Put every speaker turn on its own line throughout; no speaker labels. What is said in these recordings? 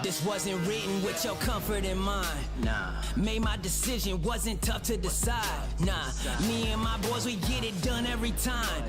This wasn't written with your comfort in mind. Nah. Made my decision, wasn't tough to decide. Nah. Me and my boys, we get it done every time.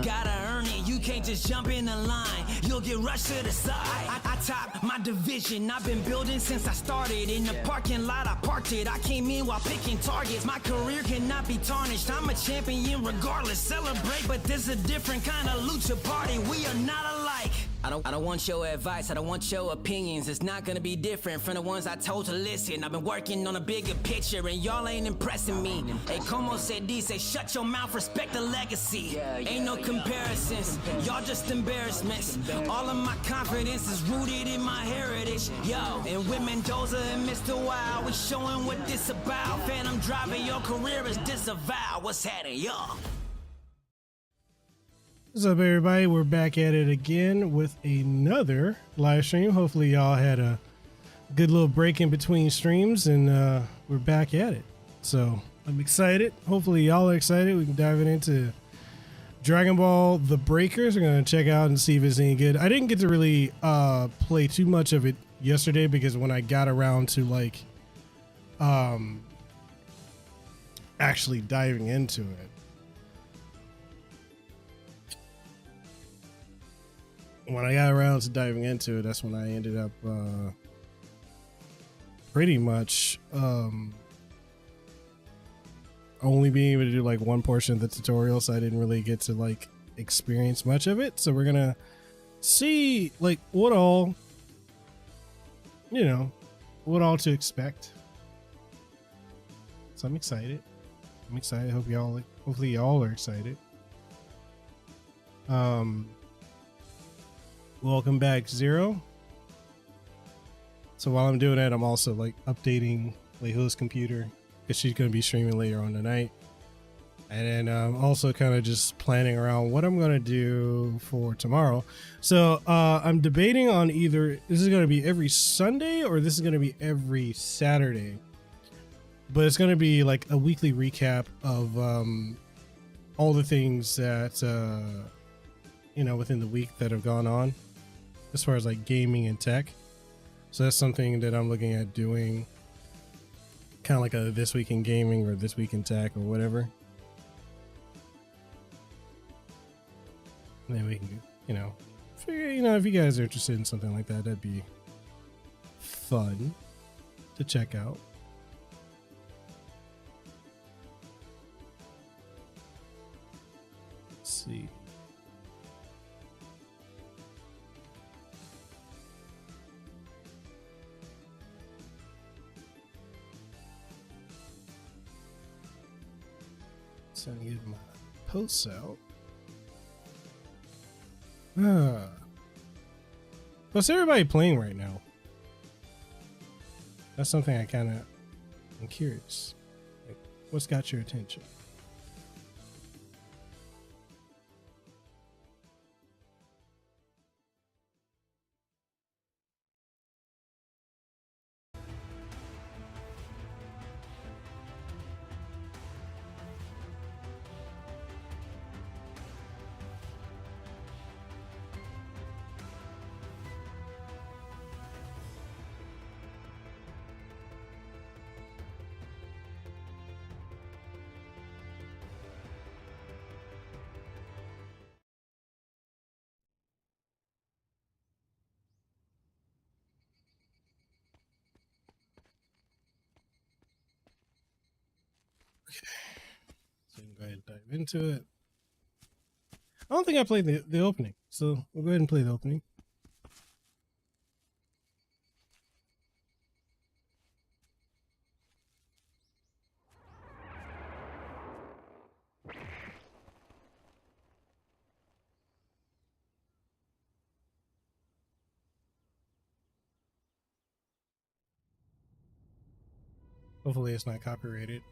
Gotta earn it, you can't just jump in the line. You'll get rushed to the side. I top my division, I've been building since I started. In the parking lot, I parked it. I came in while picking targets. My career cannot be tarnished. I'm a champion regardless. Celebrate, but this a different kind of lucha party. We are not alike. I don't want your advice, I don't want your opinions. It's not gonna be different from the ones I told to listen. I've been working on a bigger picture and y'all ain't impressing me. Hey, como said D, say shut your mouth, respect the legacy. Ain't no comparisons, y'all just embarrassments. All of my confidence is rooted in my heritage. Yo, and with Mendoza and Mr. Wild, we showing what this about. Phantom driving, your career is disavowed. What's happening, y'all?
What's up, everybody? We're back at it again with another live stream. Hopefully y'all had a good little break in between streams, and we're back at it. So I'm excited. Hopefully y'all are excited. We can dive into Dragon Ball The Breakers. We're going to check out and see if it's any good. I didn't get to really play too much of it yesterday because when I got around to like actually diving into it, that's when I ended up pretty much only being able to do like one portion of the tutorial, so I didn't really get to like experience much of it. So we're gonna see like what all to expect. So I'm excited. Hopefully y'all are excited. Welcome back, Zero. So while I'm doing that, I'm also like updating Leho's computer because she's going to be streaming later on tonight. And then also kind of just planning around what I'm going to do for tomorrow. So I'm debating on either this is going to be every Sunday or this is going to be every Saturday. But it's going to be like a weekly recap of all the things that, within the week that have gone on, as far as like gaming and tech. So that's something that I'm looking at doing, kind of like a This Week in Gaming or This Week in Tech or whatever. And then we can, figure, if you guys are interested in something like that, that'd be fun to check out. Let's see. So I get my posts out. What's everybody playing right now? That's something I kind of am curious. Like, what's got your attention? So we can go ahead and dive into it. I don't think I played the opening, so we'll go ahead and play the opening. Hopefully it's not copyrighted.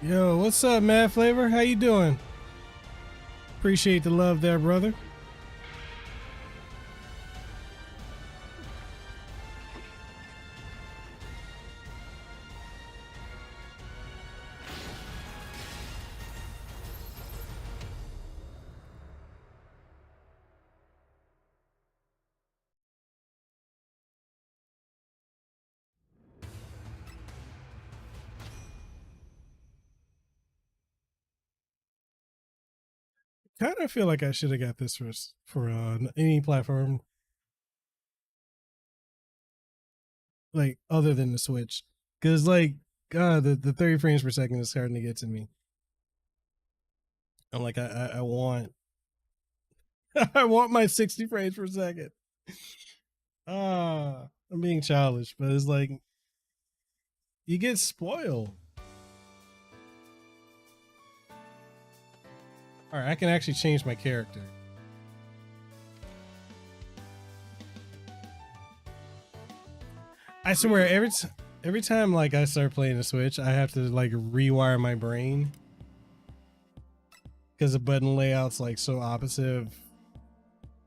Yo, what's up, Mad Flavor? How you doing? Appreciate the love there, brother. Kind of feel like I should have got this for any platform, like other than the Switch, because like the 30 frames per second is starting to get to me. I'm like I want I want my 60 frames per second. I'm being childish, but it's like you get spoiled. All right, I can actually change my character. I swear, every time like I start playing the Switch, I have to like rewire my brain because the button layout's like so opposite of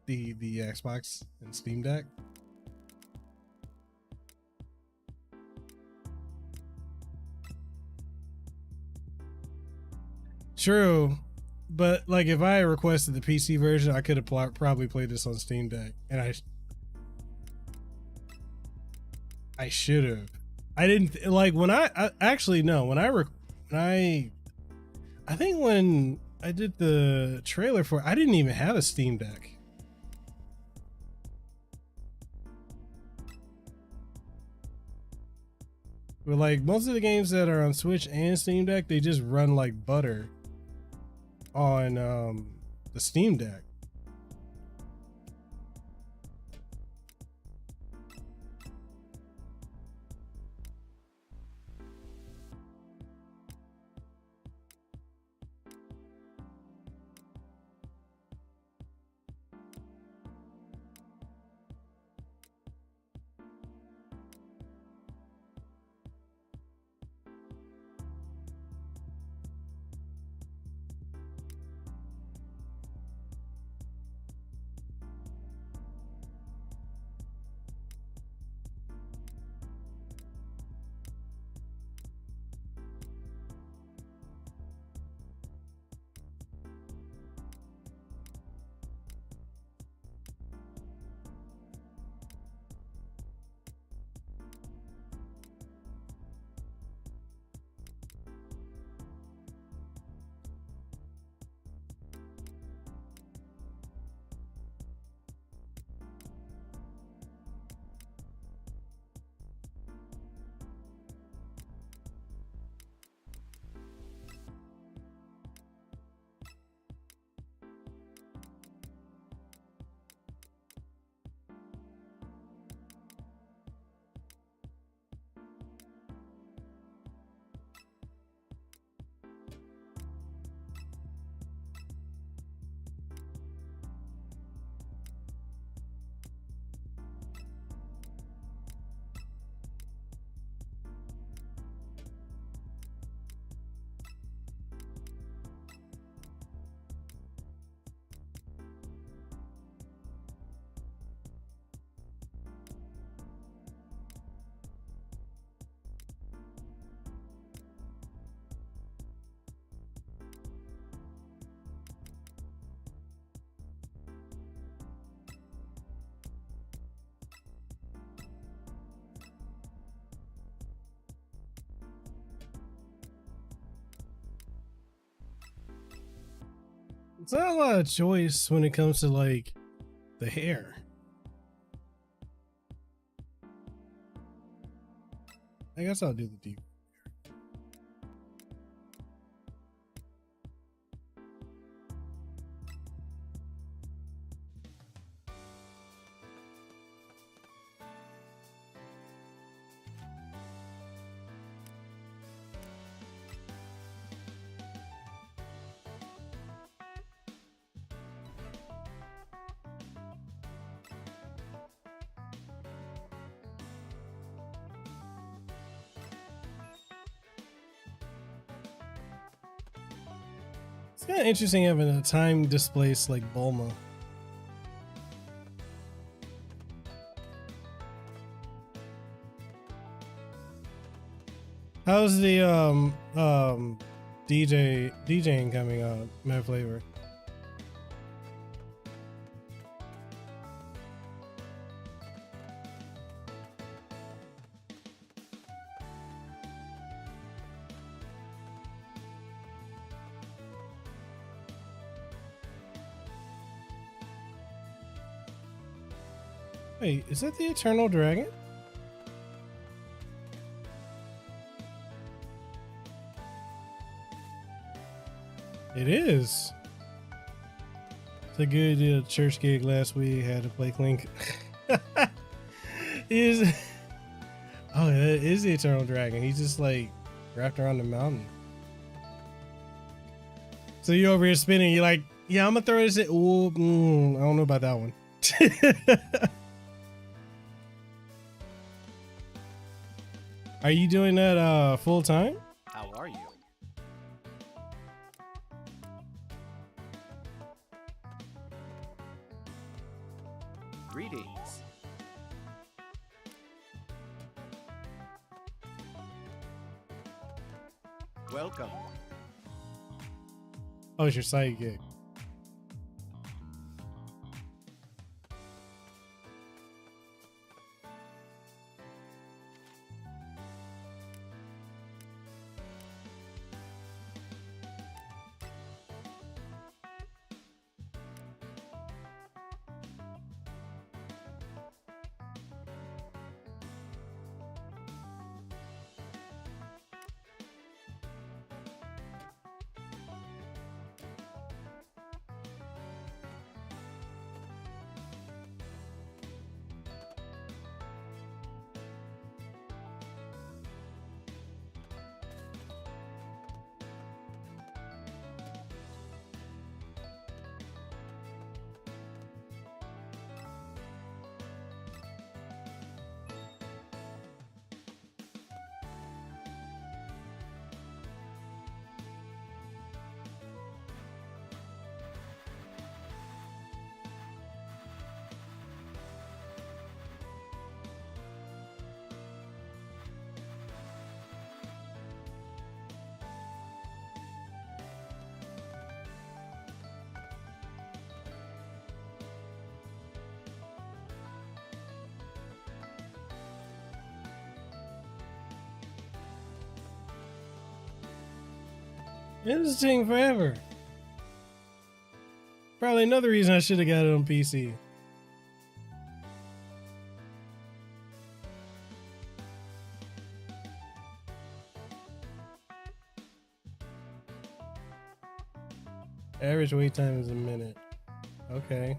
the Xbox and Steam Deck. True, but like if I requested the PC version, I could have probably played this on Steam Deck, and I should have. I didn't like when I actually no when I think when I did the trailer for it, I didn't even have a Steam Deck. But like most of the games that are on Switch and Steam Deck, they just run like butter on the Steam Deck. It's not a lot of choice when it comes to like the hair. I guess I'll do the deep. kind of interesting having a time displaced like Bulma. How's the DJing coming out, Mad Flavor? Wait, is that the Eternal Dragon? It is. It's a good church gig last week. Had to play Clink. Is oh, it is the Eternal Dragon. He's just like wrapped around the mountain. So you over here spinning. You're like, yeah, I'm gonna throw this in. Ooh, I don't know about that one. Are you doing that full time?
How are you? Greetings. Welcome.
Oh, it's your side gig. It was taking forever. Probably another reason I should have got it on PC. Average wait time is a minute. Okay.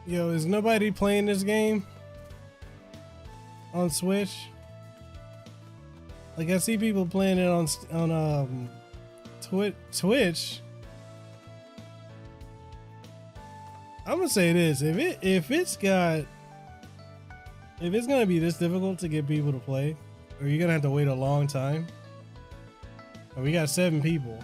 Yo, is nobody playing this game on Switch? Like I see people playing it on Twitch. I'm gonna say this: if it's gonna be this difficult to get people to play, or you're gonna have to wait a long time. And we got 7 people.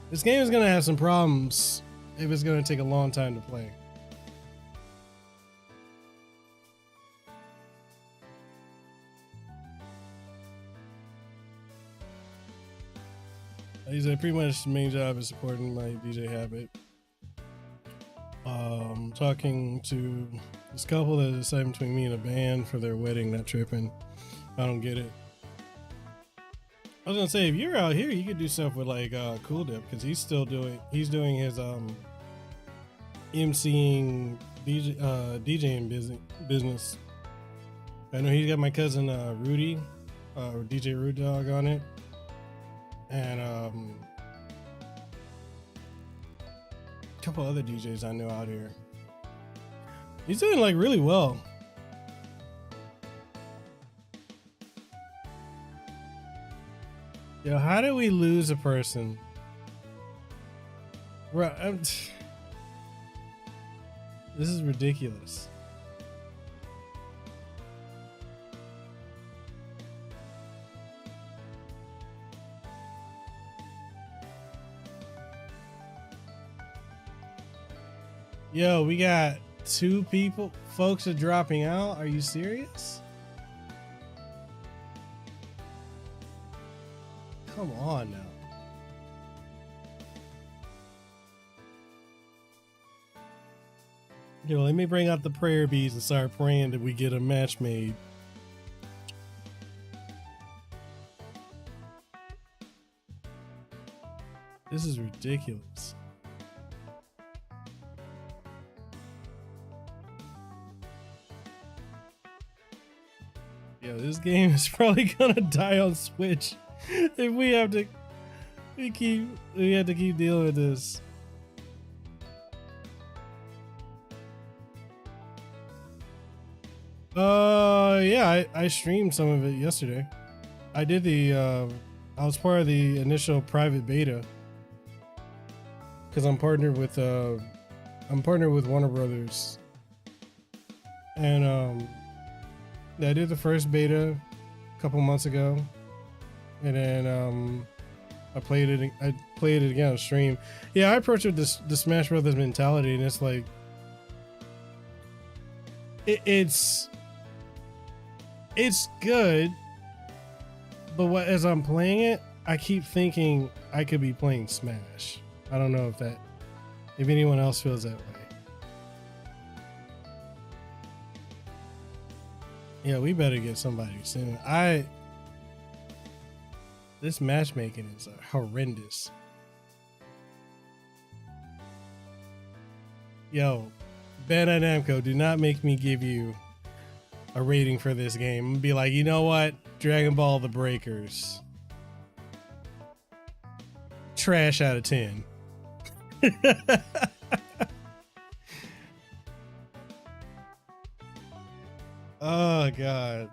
This game is gonna have some problems if it's gonna take a long time to play. He said pretty much the main job is supporting my DJ habit. Talking to this couple that decided between me and a band for their wedding, not tripping. I don't get it. I was gonna say, if you're out here, you could do stuff with like Cool Dip, because he's doing his MCing DJing business. I know he's got my cousin Rudy, DJ Rude Dog on it, and a couple other DJs I know out here. He's doing like really well. Yo, how did we lose a person? Bro, this is ridiculous. Yo, we got 2 people. Folks are dropping out. Are you serious? Come on now. Yo, let me bring out the prayer beads and start praying that we get a match made. This is ridiculous. Yo, this game is probably gonna die on Switch if we have to keep dealing with this. Yeah, I streamed some of it yesterday. I did I was part of the initial private beta because I'm partnered with Warner Brothers, and I did the first beta a couple months ago, and then I played it again on stream. Yeah, I approached it with the Smash Brothers mentality, and it's like it's good, but as I'm playing it, I keep thinking I could be playing Smash. I don't know if anyone else feels that way. Yeah, we better get somebody soon. This matchmaking is horrendous. Yo, Bandai Namco, do not make me give you a rating for this game. I'm gonna be like, you know what? Dragon Ball The Breakers. Trash out of 10. Oh, God.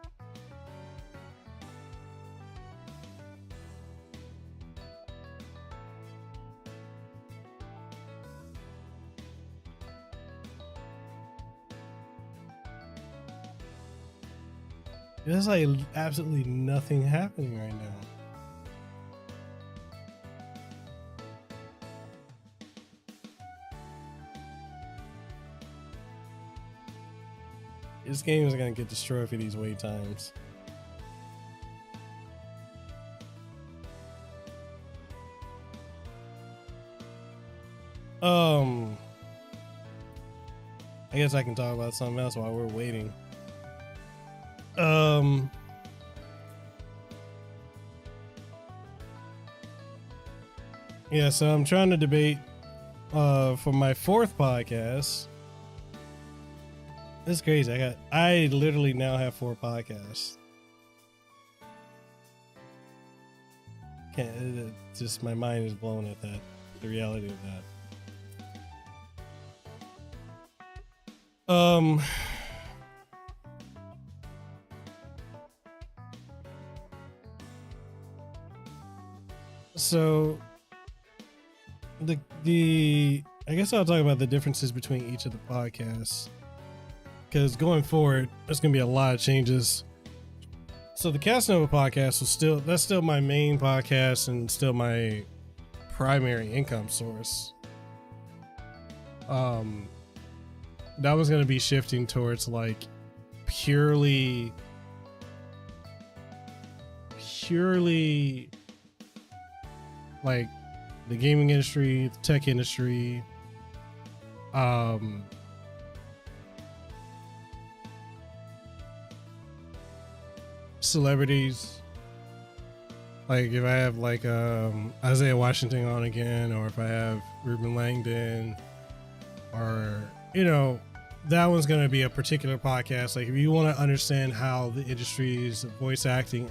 There's like absolutely nothing happening right now. This game is gonna get destroyed for these wait times. I guess I can talk about something else while we're waiting. Yeah, so I'm trying to debate for my 4th podcast. It's crazy. I literally now have 4 podcasts. Just my mind is blown at that, the reality of that. So I guess I'll talk about the differences between each of the podcasts, because going forward there's gonna be a lot of changes. So the Casanova podcast that's still my main podcast and still my primary income source. That was gonna be shifting towards like purely like the gaming industry, the tech industry, celebrities. Like if I have like Isaiah Washington on again, or if I have Ruben Langdon, or that one's going to be a particular podcast. Like if you want to understand how the industries, voice acting,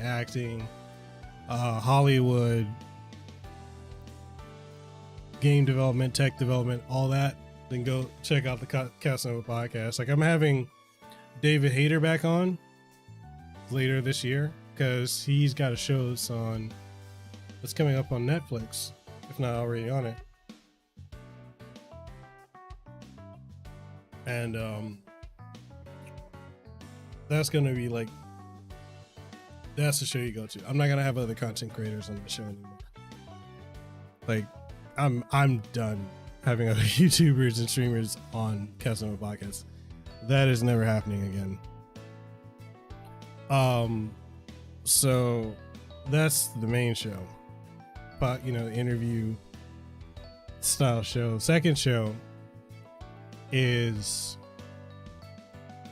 Hollywood, game development, tech development, all that, then go check out the Casanova podcast. Like I'm having David Hayter back on later this year because he's got a show that's coming up on Netflix, if not already on it. And that's gonna be like, that's the show you go to. I'm not gonna have other content creators on the show anymore. Like I'm done having other YouTubers and streamers on Casanova Podcast. That is never happening again. So that's the main show, but interview style show. Second show is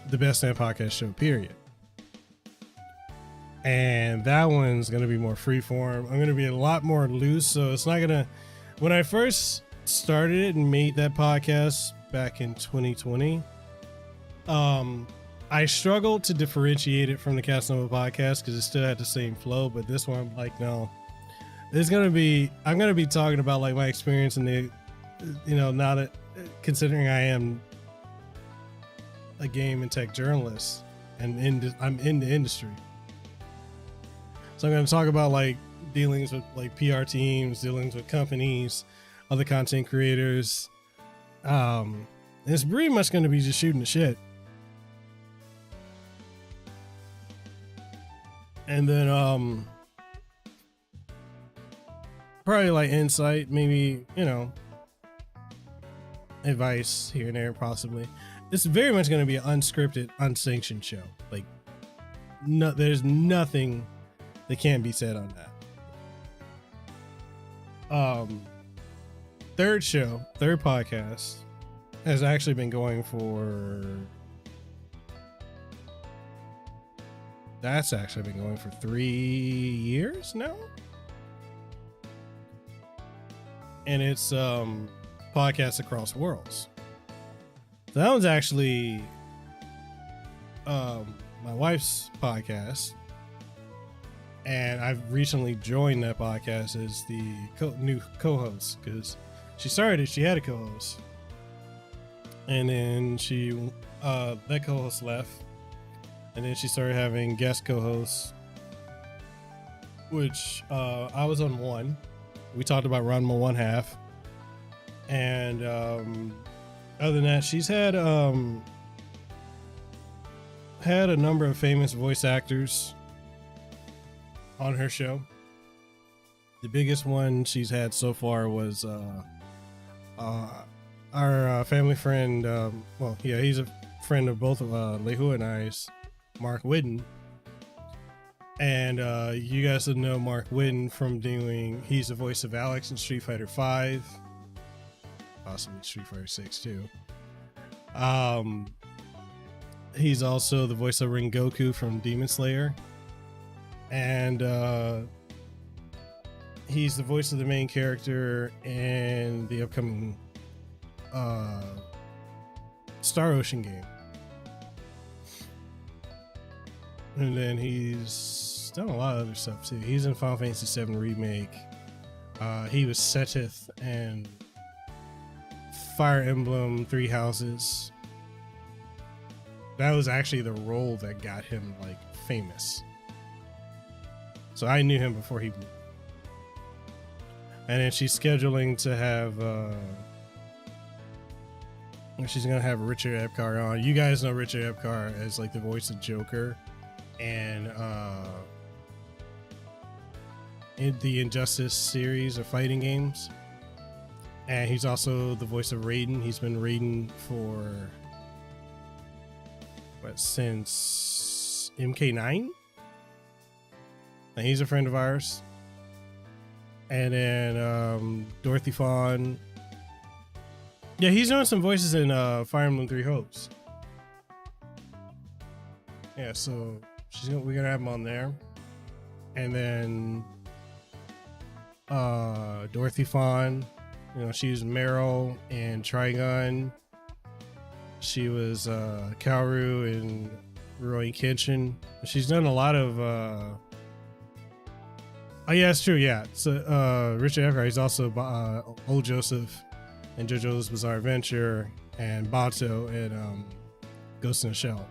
the Best Damn Podcast Show, period. And that one's going to be more freeform. I'm going to be a lot more loose. So it's not going to, when I first started it and made that podcast back in 2020, I struggled to differentiate it from the Casanova podcast because it still had the same flow. But this one, I'm like, no, I'm going to be talking about like my experience in the, now that, considering I am a game and tech journalist and I'm in the industry. So I'm going to talk about like dealings with like PR teams, dealings with companies, other content creators. It's pretty much going to be just shooting the shit. And then probably like insight, maybe, advice here and there, possibly. It's very much going to be an unscripted, unsanctioned show. Like, there's nothing that can't be said on that. Third podcast has actually been going for 3 years now. And it's Podcasts Across Worlds. So that one's actually my wife's podcast, and I've recently joined that podcast as the new co-host because she started it. She had a co-host, and then that co-host left, and then she started having guest co-hosts, which I was on one. We talked about Ranma one half. And other than that, she's had a number of famous voice actors on her show. The biggest one she's had so far was our family friend. He's a friend of both of Lehu and I's, Mark Whitten. And you guys would know Mark Whitten from he's the voice of Alex in Street Fighter V. Possibly Street Fighter 6 too. He's also the voice of Rengoku from Demon Slayer, and he's the voice of the main character in the upcoming Star Ocean game. And then he's done a lot of other stuff too. He's in Final Fantasy VII Remake. He was Setith and Fire Emblem Three Houses. That was actually the role that got him like famous. So I knew him before he moved. And then she's scheduling to have she's gonna have Richard Epcar on. You guys know Richard Epcar as like the voice of Joker and in the Injustice series of fighting games. And he's also the voice of Raiden. He's been Raiden for since MK9. And he's a friend of ours. And then Dorothy Fawn. Yeah, he's doing some voices in Fire Emblem Three Hopes. Yeah, so we're gonna have him on there. And then Dorothy Fawn. She's Meryl and Trigun She was Kaoru in Rurouni Kenshin. She's done a lot of. Oh yeah, it's true. Yeah, so Richard Eckhart. He's also Old Joseph in JoJo's Bizarre Adventure and Bato in Ghost in the Shell.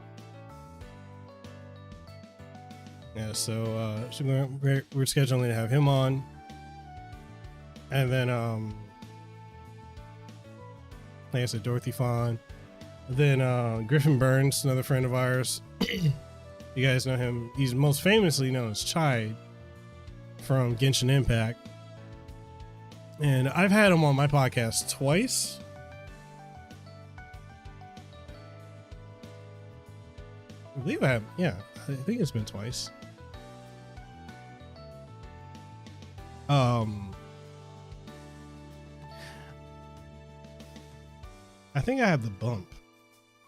Yeah, so we're scheduling to have him on, and then like I said, Dorothy Fawn. Then Griffin Burns, another friend of ours. You guys know him. He's most famously known as Chai from Genshin Impact, and I've had him on my podcast twice. I believe I have. Yeah, I think it's been twice. I think I have the bump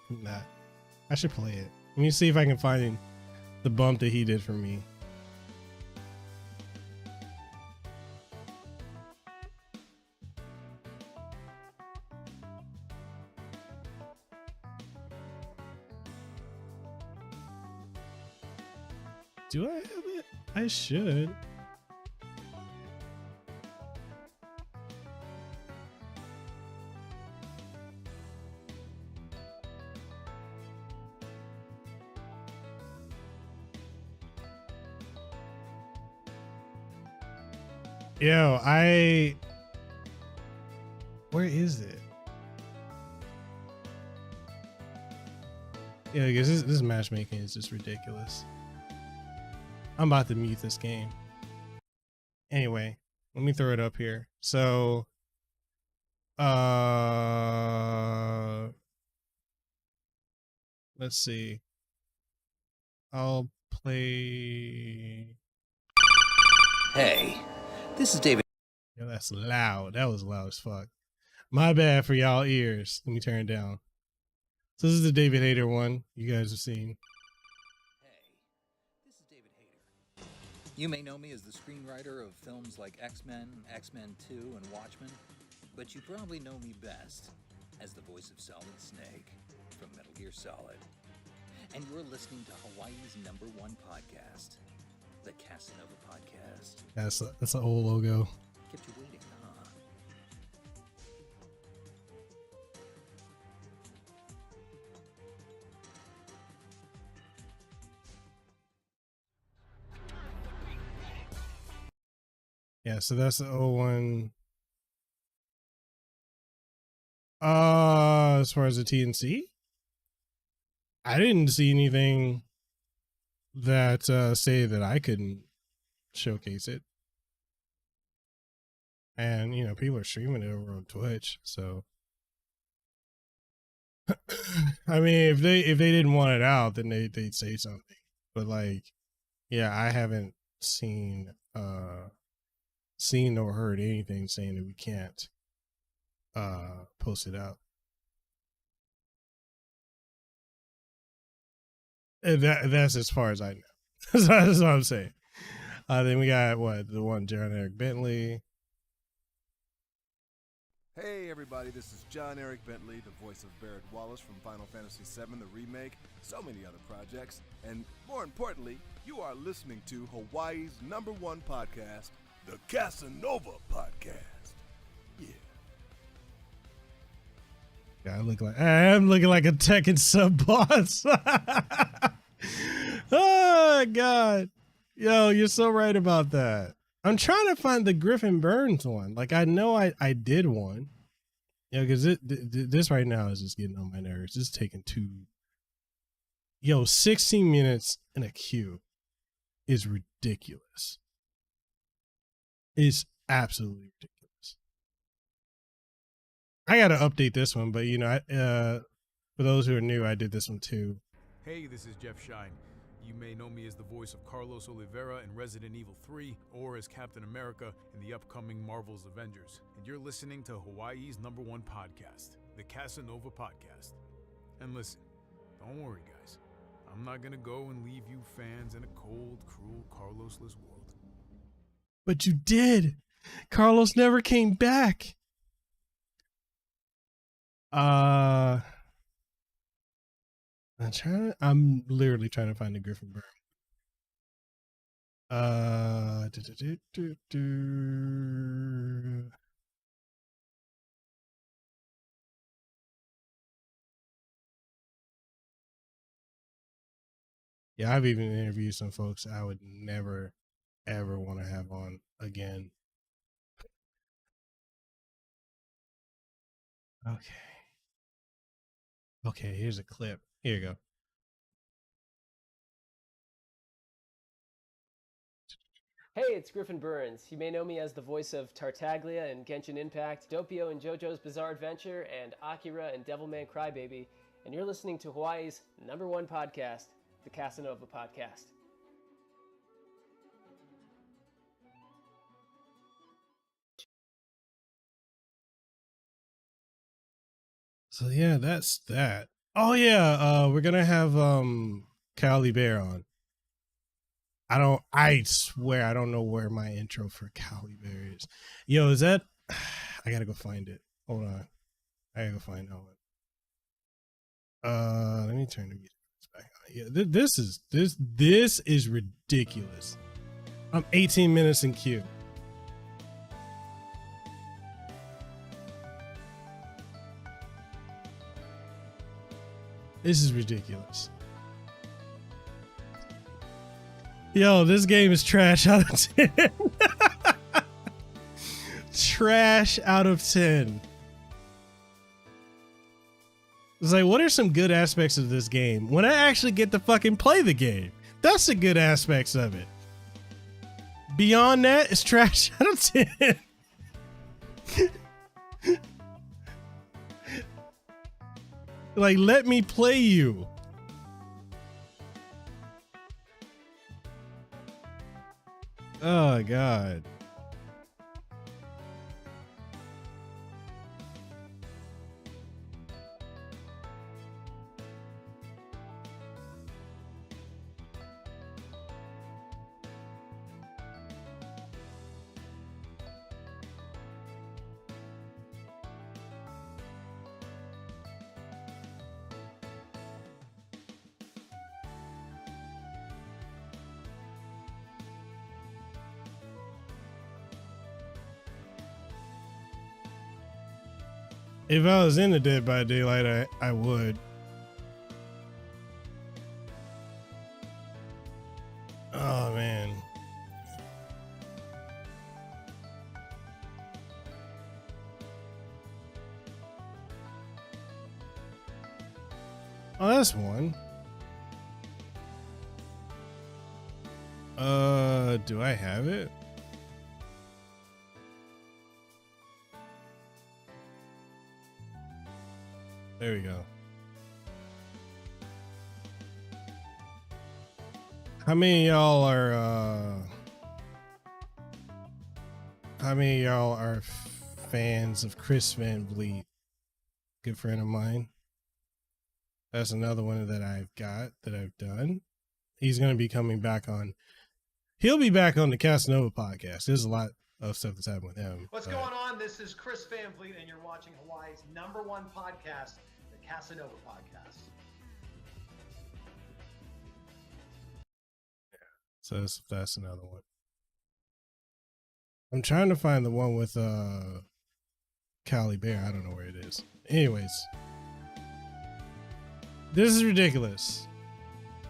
from that. I should play it. Let me see if I can find the bump that he did for me. Do I have it? I should. Yo, where is it? Yeah, because this matchmaking is just ridiculous. I'm about to mute this game. Anyway, let me throw it up here. So, let's see. I'll play.
Hey, this is David.
Yeah, that's loud. That was loud as fuck. My bad for y'all ears. Let me turn it down. So this is the David Hayter one you guys have seen.
Hey, this is David Hayter. You may know me as the screenwriter of films like X-Men, X-Men 2, and Watchmen, but you probably know me best as the voice of Solid Snake from Metal Gear Solid. And you're listening to Hawaii's #1 podcast, the Casanova Podcast.
That's an old logo.
Kept you waiting, huh?
Yeah, so that's the 01. As far as the TNC, I didn't see anything that say that I couldn't showcase it. And you know, people are streaming it over on Twitch, so I mean, if they didn't want it out, then they'd say something. But like, yeah, I haven't seen or heard anything saying that we can't post it out. And that's as far as I know. That's what I'm saying. Then we got the one John Eric Bentley.
Hey everybody, this is John Eric Bentley, the voice of Barrett Wallace from Final Fantasy VII, the remake, so many other projects, and more importantly, you are listening to Hawaii's #1 podcast, the Casanova Podcast. Yeah.
Yeah, I'm looking like a Tekken sub boss. Oh God, yo, you're so right about that. I'm trying to find the Griffin Burns one. Like I know I did one. Yeah, because this right now is just getting on my nerves. It's taking 16 minutes in a queue is ridiculous. It's absolutely ridiculous. I got to update this one, but you know, for those who are new, I did this one too.
Hey, this is Jeff Shine. You may know me as the voice of Carlos Oliveira in Resident Evil 3 or as Captain America in the upcoming Marvel's Avengers. And you're listening to Hawaii's #1 podcast, the Casanova Podcast. And listen, don't worry guys, I'm not gonna go and leave you fans in a cold, cruel, Carlos-less world.
But you did. Carlos never came back. I'm literally trying to find the Griffin Burn. Yeah, I've even interviewed some folks I would never ever want to have on again. Okay. Okay, here's a clip. Here you go.
Hey, it's Griffin Burns. You may know me as the voice of Tartaglia in Genshin Impact, Doppio in JoJo's Bizarre Adventure, and Akira in Devilman Crybaby, and you're listening to Hawaii's #1 podcast, the Casanova Podcast.
So yeah, that's that. Oh yeah, we're gonna have Cali Bear on. I swear I don't know where my intro for Cali Bear is. Yo, is that I gotta go find it. Hold on. I gotta go find that one. Let me turn the music back on. Yeah, this is ridiculous. I'm 18 minutes in queue. This is ridiculous. Yo, this game is trash out of 10. Trash out of 10. It's like, what are some good aspects of this game? When I actually get to fucking play the game, that's the good aspects of it. Beyond that, it's trash out of 10. Like, let me play you. Oh, God. If I was in the Dead by Daylight, I would. Oh, man. Oh, that's one. Do I have it? There we go. How many of y'all are fans of Chris Van Vliet? Good friend of mine. That's another one that I've done. He's going to be coming back on. He'll be back on the Casanova podcast. There's a lot of stuff that's happened with him.
What's going on? This is Chris Van Vliet, and you're watching Hawaii's #1 podcast, the Casanova Podcast.
So that's another one. I'm trying to find the one with Cali Bear. I don't know where it is. Anyways, this is ridiculous.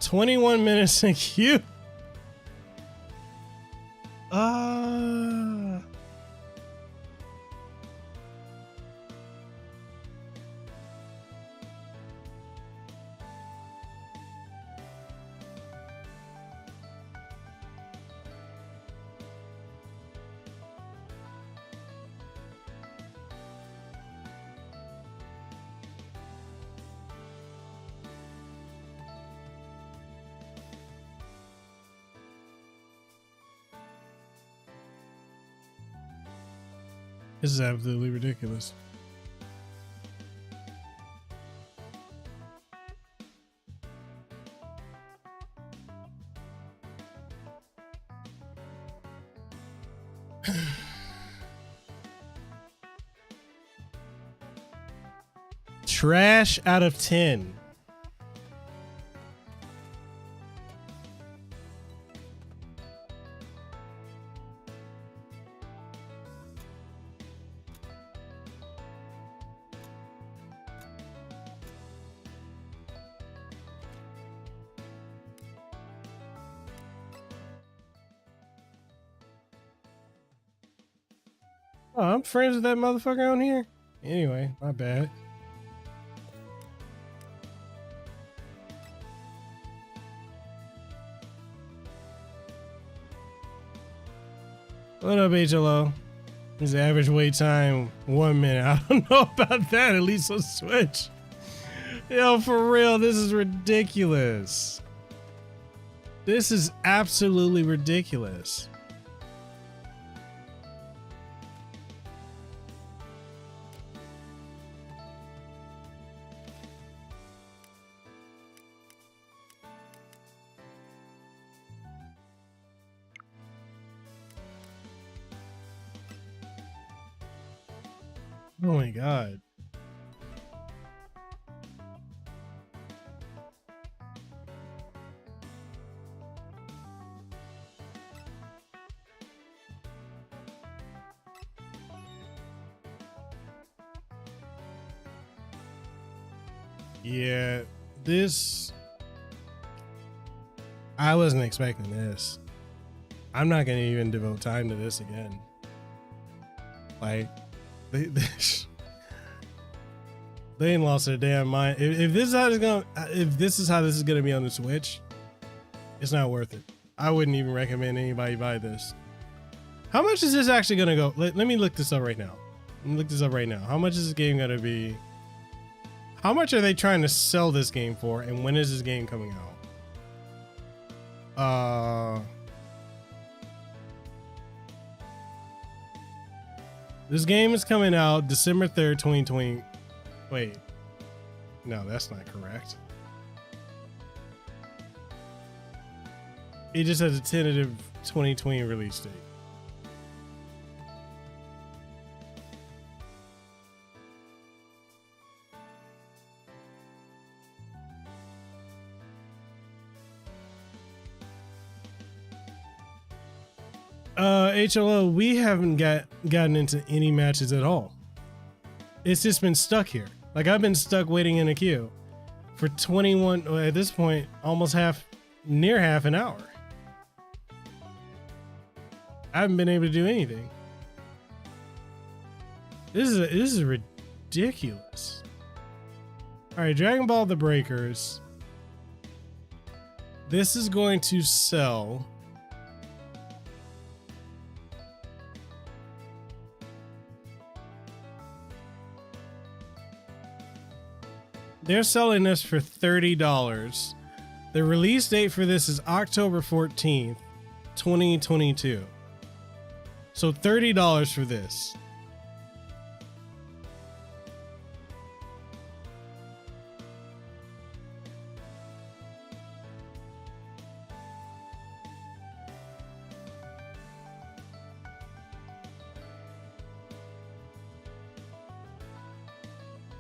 21 minutes in queue. This is absolutely ridiculous. Trash out of 10. Oh, I'm friends with that motherfucker on here? Anyway, my bad. What up, HLO? His average wait time, 1 minute. I don't know about that, at least on Switch. Yo, for real, this is ridiculous. This is absolutely ridiculous. Oh my god. Yeah, this... I wasn't expecting this. I'm not gonna even devote time to this again. Like, they ain't lost their damn mind. If this is how this is gonna be on the Switch, it's not worth it. I wouldn't even recommend anybody buy this. How much is this actually gonna go? Let me look this up right now. How much is this game gonna be? How much are they trying to sell this game for? And when is this game coming out? This game is coming out December 3rd, 2020. Wait. No, that's not correct. It just has a tentative 2020 release date. HLO, we haven't gotten into any matches at all. It's just been stuck here. Like, I've been stuck waiting in a queue for 21, at this point, almost near half an hour. I haven't been able to do anything. This is ridiculous. All right, Dragon Ball The Breakers. This is going to sell. They're selling this for $30. The release date for this is October 14th, 2022. So $30 for this.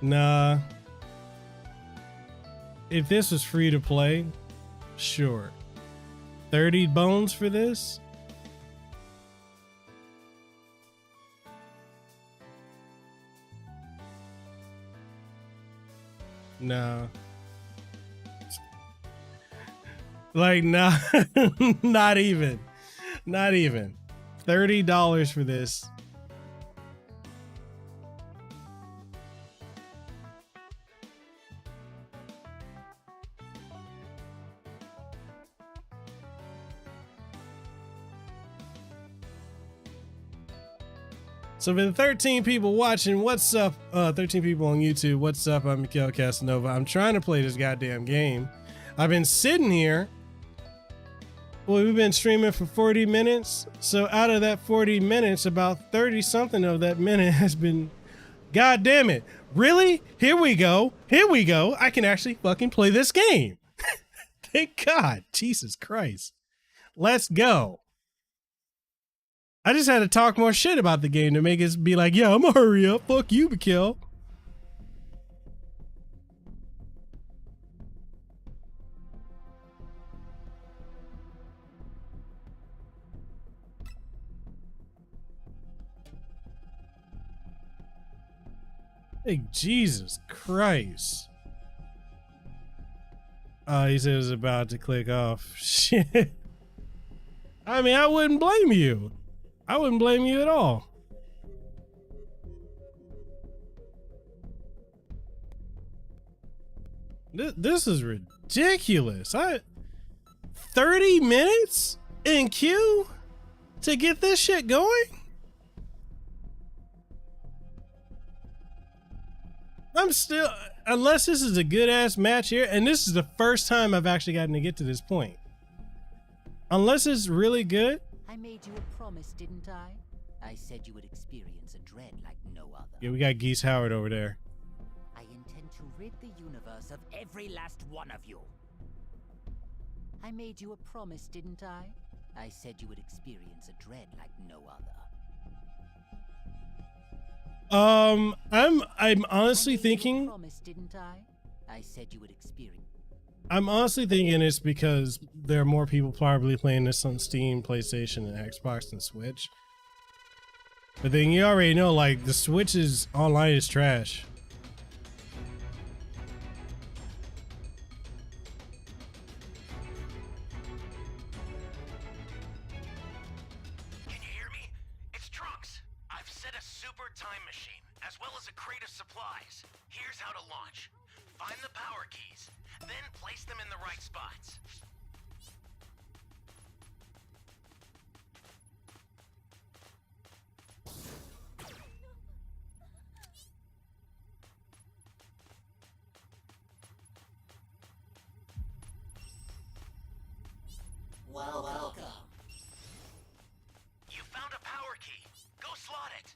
Nah. If this was free to play, sure. 30 bones for this? No. Like, nah, not even. Not even. $30 for this. So for the 13 people watching, what's up? 13 people on YouTube, what's up? I'm Mikhail Casanova. I'm trying to play this goddamn game. I've been sitting here. Well, we've been streaming for 40 minutes. So out of that 40 minutes, about 30 something of that minute has been, god damn it. Really? Here we go. Here we go. I can actually fucking play this game. Thank God. Jesus Christ. Let's go. I just had to talk more shit about the game to make it be like, yeah, I'm gonna hurry up. Fuck you, Mikhail. Hey, Jesus Christ. Oh, he said it was about to click off. Shit. I mean, I wouldn't blame you. I wouldn't blame you at all. This is ridiculous. 30 minutes in queue to get this shit going? I'm still, unless this is a good ass match here, and this is the first time I've actually gotten to get to this point. Unless it's really good.
I made you a promise, didn't I? I said you would experience a dread like no other.
Yeah, we got Geese Howard over there.
I intend to rid the universe of every last one of you. I made you a promise, didn't I? I said you would experience a dread like no other.
I'm honestly thinking.
Promise, didn't I? I said you would experience.
I'm honestly thinking it's because there are more people probably playing this on Steam, PlayStation, and Xbox than Switch. But then you already know, like, the Switch's online is trash.
Can you hear me? It's Trunks. I've set a super time machine, as well as a crate of supplies. Here's how to launch. Find the power keys, then place them in the right spots.
Well, welcome.
You found a power key. Go slot it.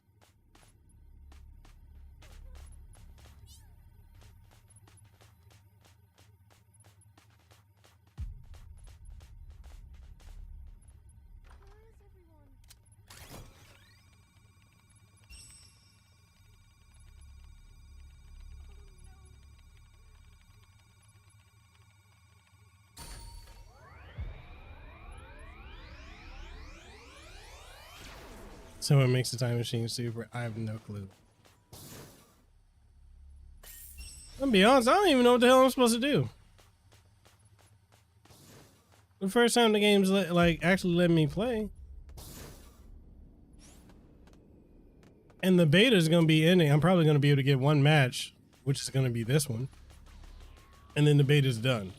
So what makes the time machine super? I have no clue. I'm gonna be honest, I don't even know what the hell I'm supposed to do. The first time the game's actually letting me play. And the beta is gonna be ending. I'm probably gonna be able to get one match, which is gonna be this one. And then the beta's done.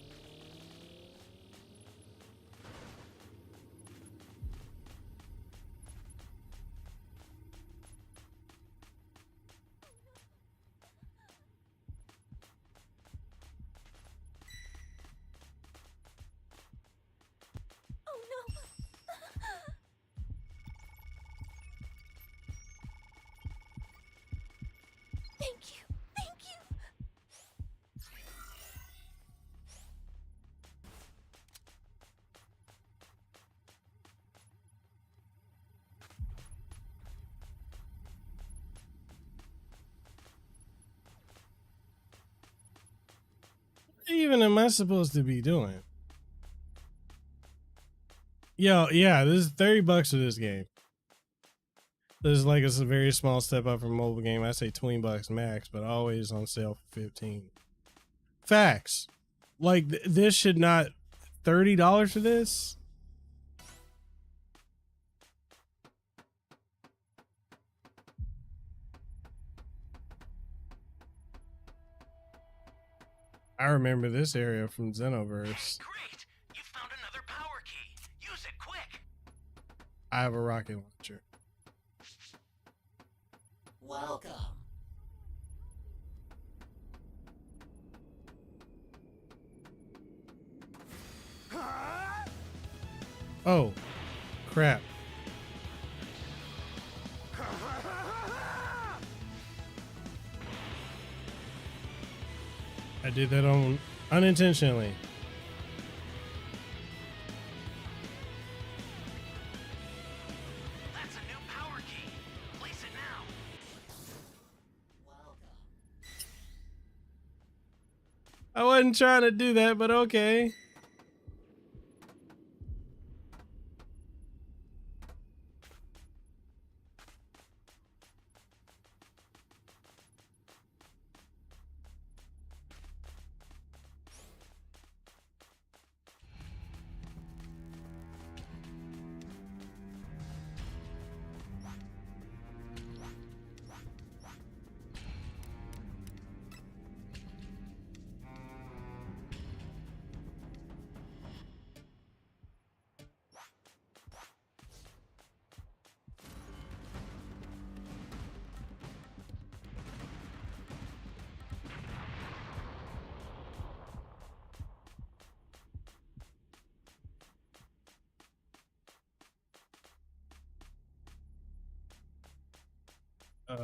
Thank you. Thank you.
What even am I supposed to be doing? Yo, yeah, this is $30 for this game. This is like, it's a very small step up from mobile game. I say $20 max, but always on sale for 15. Facts. Like, this should not, $30 for this? I remember this area from Xenoverse.
Great! You found another power key. Use it quick.
I have a rocket launcher.
Welcome.
Oh, crap. I did that on unintentionally.
That's a new power key. Place it now.
I wasn't trying to do that, but okay. Uh,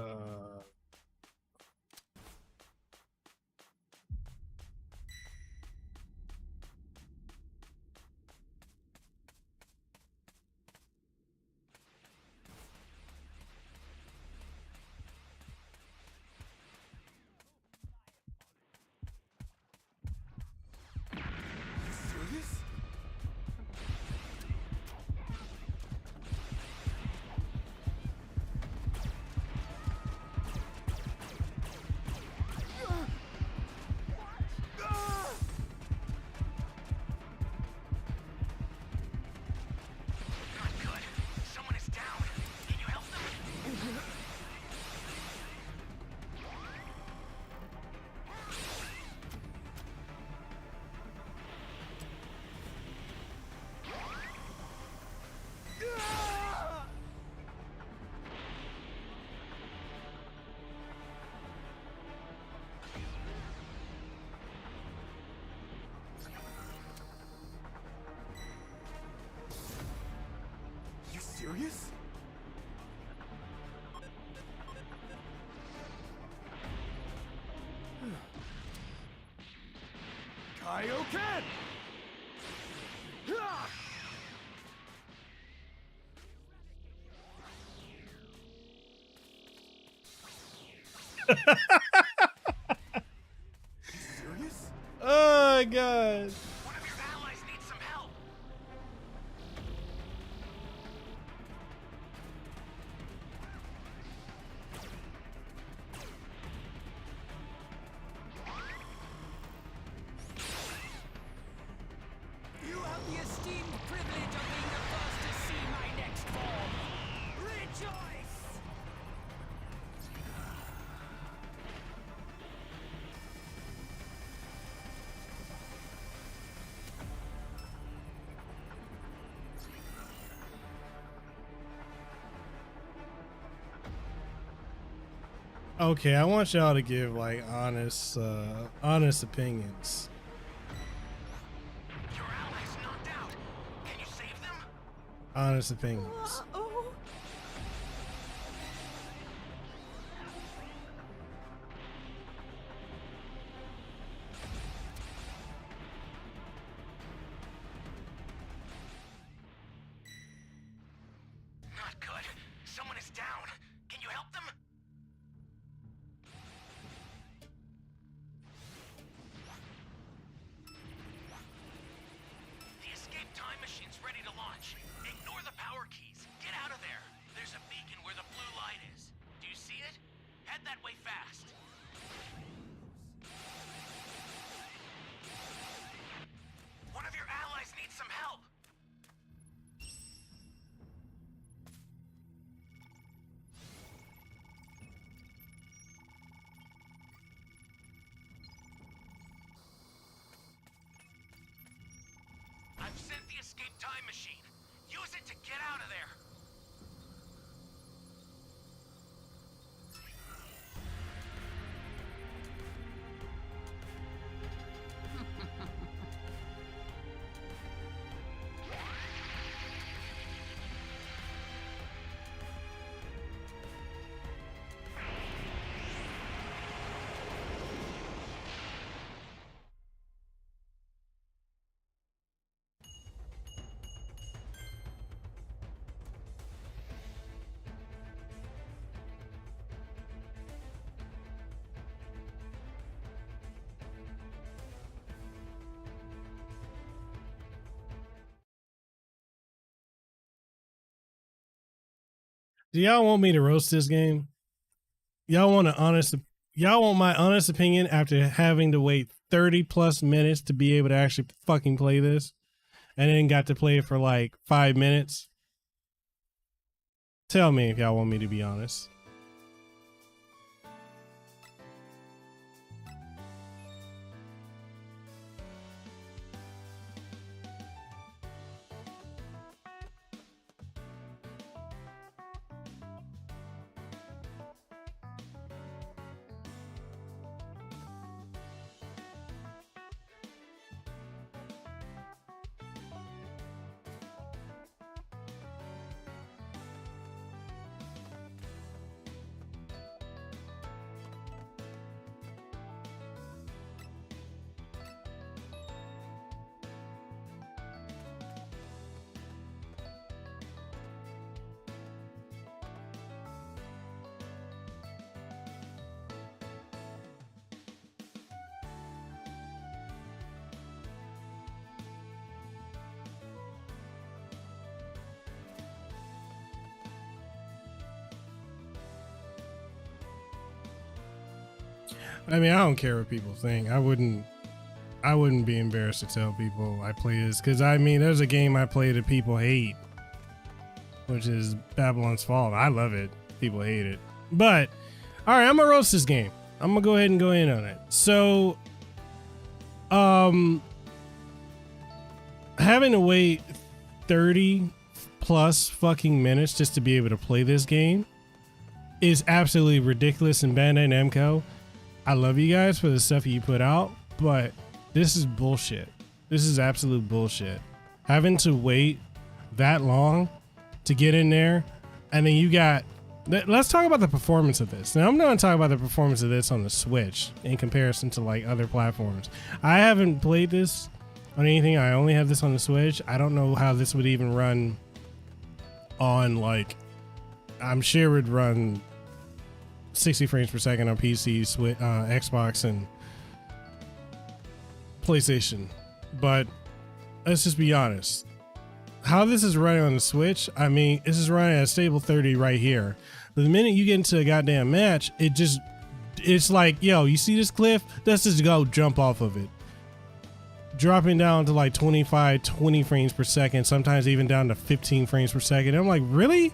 Not good. Someone is down. Can you help them?
You serious? Kaioken! Serious?
oh my god.
One of your allies needs some help.
You have the esteemed privilege of being the first to see my next form. Rejoice!
Okay, I want y'all to give like honest opinions.
Your allies knocked out. Can you save them?
Honest opinions.
Oh.
Not good. Someone is down. Can you help them? The escape time machine's ready to launch. Ignore the power keys. Get out of there. There's a beacon where the blue light is. Do you see it? Head that way fast. One of your allies needs some help. I've sent the escape time machine. Use it to get out of there.
Do y'all want me to roast this game? Y'all want my honest opinion after having to wait 30 plus minutes to be able to actually fucking play this and then got to play it for like 5 minutes? Tell me if y'all want me to be honest. I mean, I don't care what people think. I wouldn't be embarrassed to tell people I play this, because I mean, there's a game I play that people hate, which is Babylon's Fall. I love it. People hate it. But all right, I'm gonna roast this game. I'm gonna go ahead and go in on it. So, having to wait 30 plus fucking minutes just to be able to play this game is absolutely ridiculous. And Bandai Namco, I love you guys for the stuff you put out, but this is bullshit. This is absolute bullshit. Having to wait that long to get in there, and then you got... Let's talk about the performance of this. Now, I'm not going to talk about the performance of this on the Switch in comparison to like other platforms. I haven't played this on anything. I only have this on the Switch. I don't know how this would even run on, like, I'm sure it would run 60 frames per second on PC, Switch, Xbox, and PlayStation. But let's just be honest. How this is running on the Switch, I mean, this is running at a stable 30 right here. But the minute you get into a goddamn match, it's like, yo, you see this cliff? Let's just go jump off of it. Dropping down to like 25, 20 frames per second, sometimes even down to 15 frames per second. I'm like, really?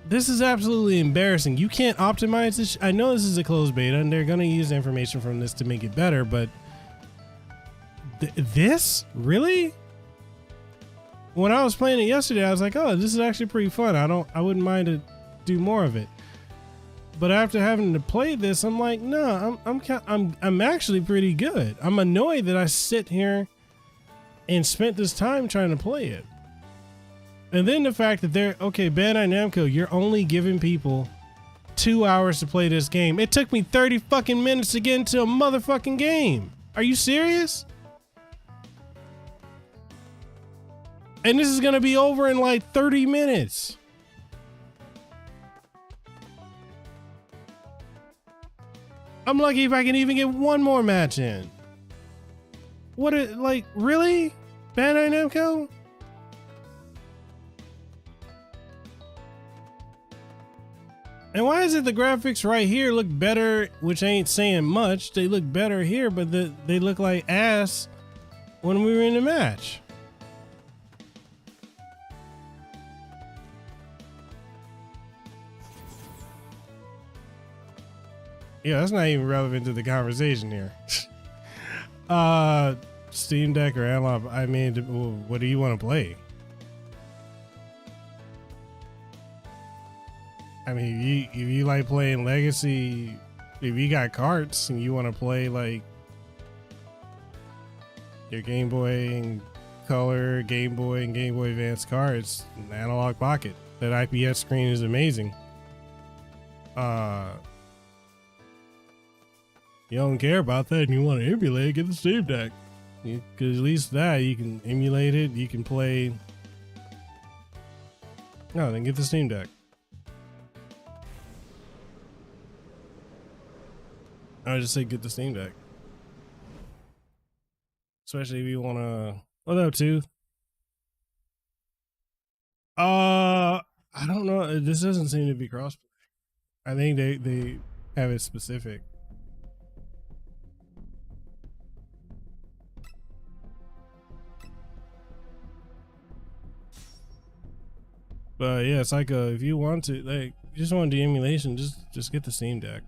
This is absolutely embarrassing. You can't optimize this. I know this is a closed beta and they're going to use information from this to make it better, but this? Really? When I was playing it yesterday, I was like, oh, this is actually pretty fun. I wouldn't mind to do more of it. But after having to play this, I'm like, no, I'm actually pretty good. I'm annoyed that I sit here and spent this time trying to play it. And then the fact that okay, Bandai Namco, you're only giving people 2 hours to play this game. It took me 30 fucking minutes to get into a motherfucking game. Are you serious? And this is going to be over in like 30 minutes. I'm lucky if I can even get one more match in. Like, really? Bandai Namco? And why is it the graphics right here look better, which ain't saying much. They look better here, but they look like ass when we were in the match. Yeah, that's not even relevant to the conversation here. Steam Deck or Analog, I mean, what do you want to play? I mean, if you like playing Legacy, if you got carts and you want to play like your Game Boy and Color, Game Boy and Game Boy Advance carts, an Analog Pocket, that IPS screen is amazing. You don't care about that and you want to emulate, get the Steam Deck. Because at least that, you can emulate it, you can play. No, then get the Steam Deck. I would just say get the Steam Deck. Especially if you want to. Oh, no, too. I don't know. This doesn't seem to be crossplay. I think they have it specific. But yeah, it's like if you want to, like, you just want to do emulation, just get the Steam Deck.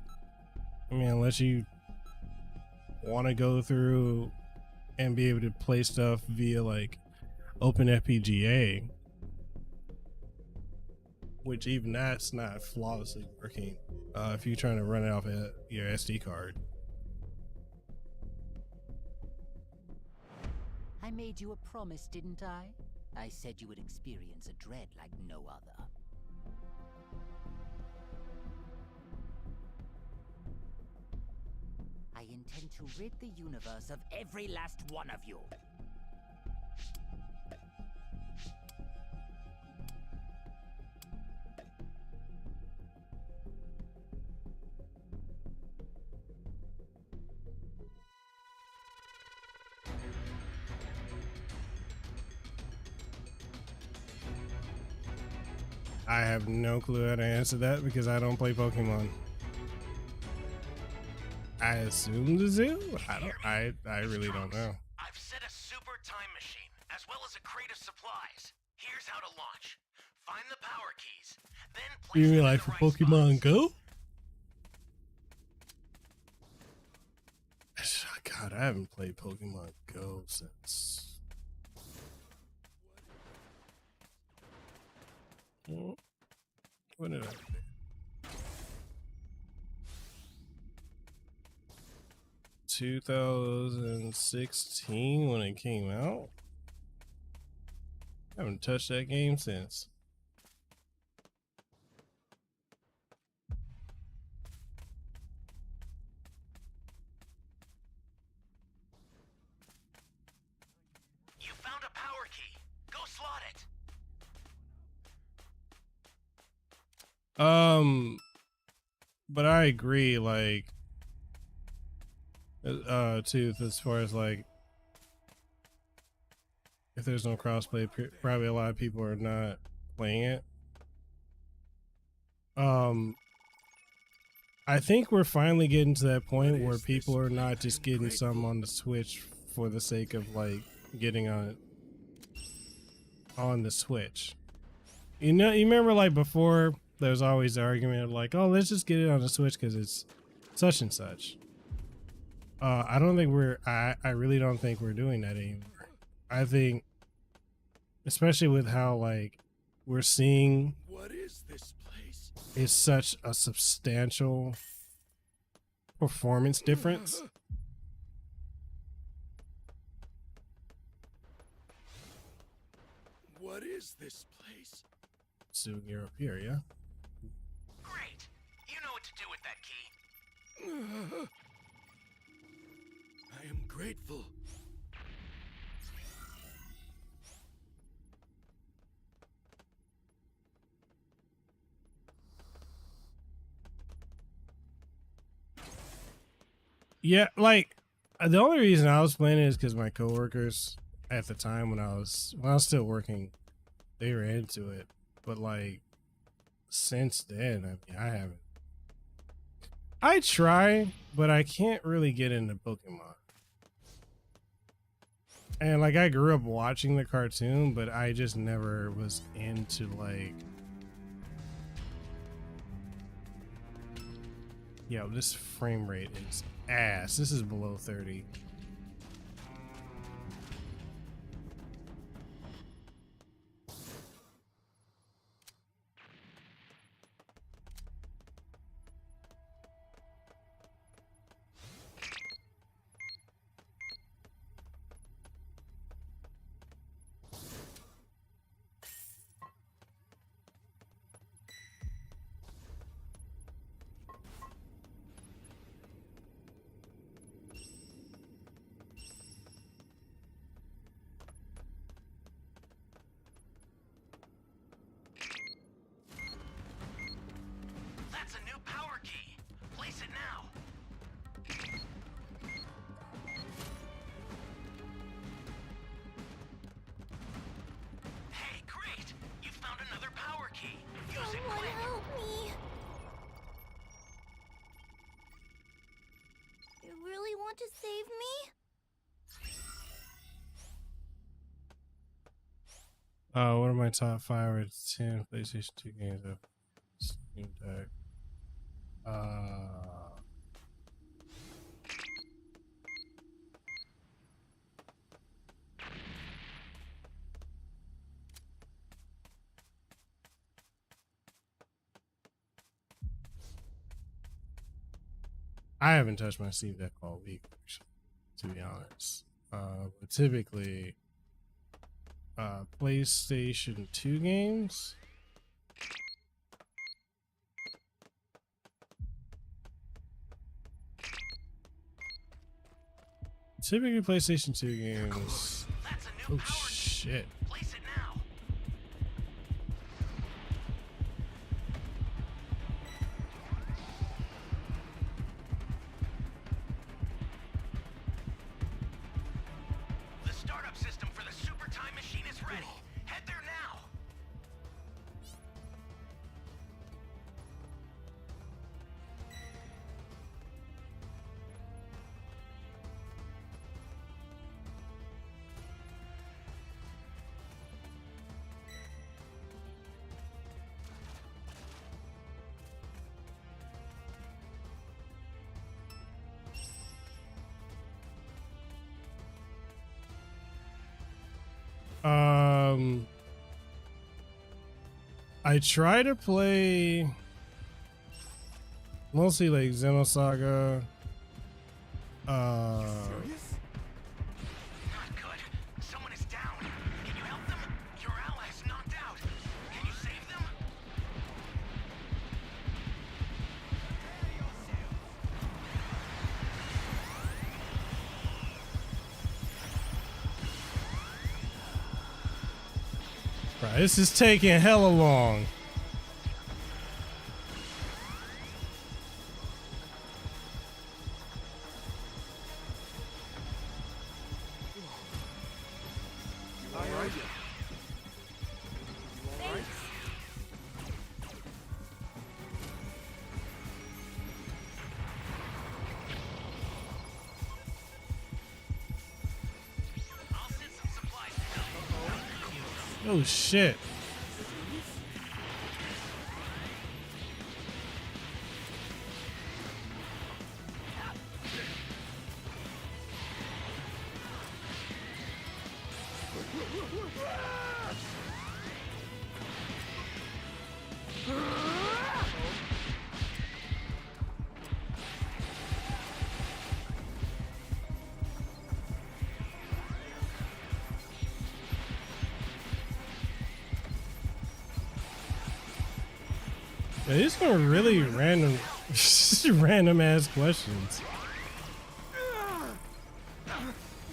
I mean, unless you want to go through and be able to play stuff via like OpenFPGA, which even that's not flawlessly working if you're trying to run it off your SD card.
I made you a promise, didn't I? I said you would experience a dread like no other. I intend to rid the universe of every last one of you.
I have no clue how to answer that because I don't play Pokemon. I assume the zoo. I really don't know.
I've set a super time machine, as well as a crate of supplies. Here's how to launch. Find the power keys, then place
You mean
them in
like
the
for
right
Pokemon
spots.
Go? God, I haven't played Pokemon Go since. When did I play? 2016 when it came out. I haven't touched that game since.
You found a power key. Go slot it.
But I agree, like, Tooth, as far as like, if there's no crossplay, probably a lot of people are not playing it. I think we're finally getting to that point where people are not just getting some on the Switch for the sake of like getting on the Switch. You know, you remember like before there was always the argument of like, oh, let's just get it on the Switch because it's such and such. I don't think I really don't think we're doing that anymore. I think, especially with how like we're seeing,
What is this place?
it's such a substantial performance difference.
What is this place?
So you're up here, yeah?
Great. You know what to do with that key.
I am grateful.
Yeah, like the only reason I was playing it is because my coworkers at the time when I was still working, they were into it. But like since then, I mean, I haven't. I try, but I can't really get into Pokemon. And like I grew up watching the cartoon, but I just never was into like. Yo, this frame rate is ass. This is below 30.
That's a new power key. Place it now. Hey, great! You found another power key. Use it
Someone
quick.
help me. You really want to save me?
What are my top 5 or 10 PlayStation 2 games of Steam Deck? I haven't touched my Steam Deck all week, actually, to be honest. But typically, PlayStation 2 games. Typically, PlayStation 2 games.
That's a new
Oh
power key.
shit!
Place it now. The startup system for the super time machine is ready. Head there now.
I try to play mostly like Xenosaga.
Not good. Someone is down. Can you help them? Your ally is knocked out. Can you save them?
Right, this is taking hella long. Oh shit. Yeah, these are really random, random ass questions.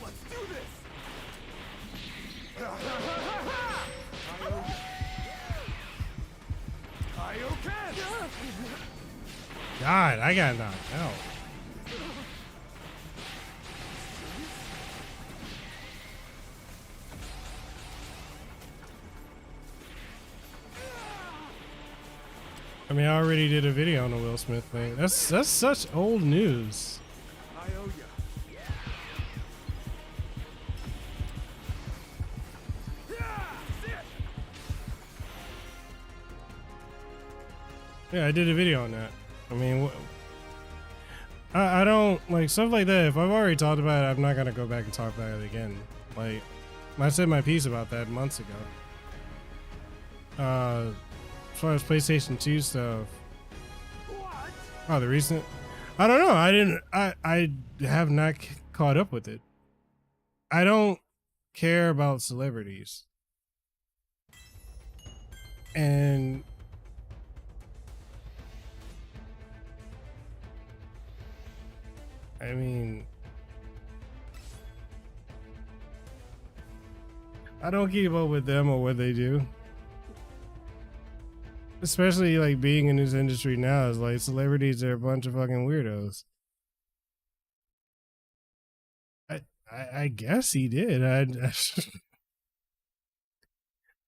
Let's do this.
God, I got knocked out. I mean, I already did a video on the Will Smith thing. That's such old news.
I owe ya.
Yeah, I did a video on that. I mean, I don't like stuff like that. If I've already talked about it, I'm not gonna go back and talk about it again. Like, I said my piece about that months ago. As far as PlayStation 2 stuff. Oh, the recent. I don't know. I have not caught up with it. I don't care about celebrities. And I mean, I don't keep up with them or what they do. Especially like being in this industry now is like celebrities are a bunch of fucking weirdos. I guess he did. I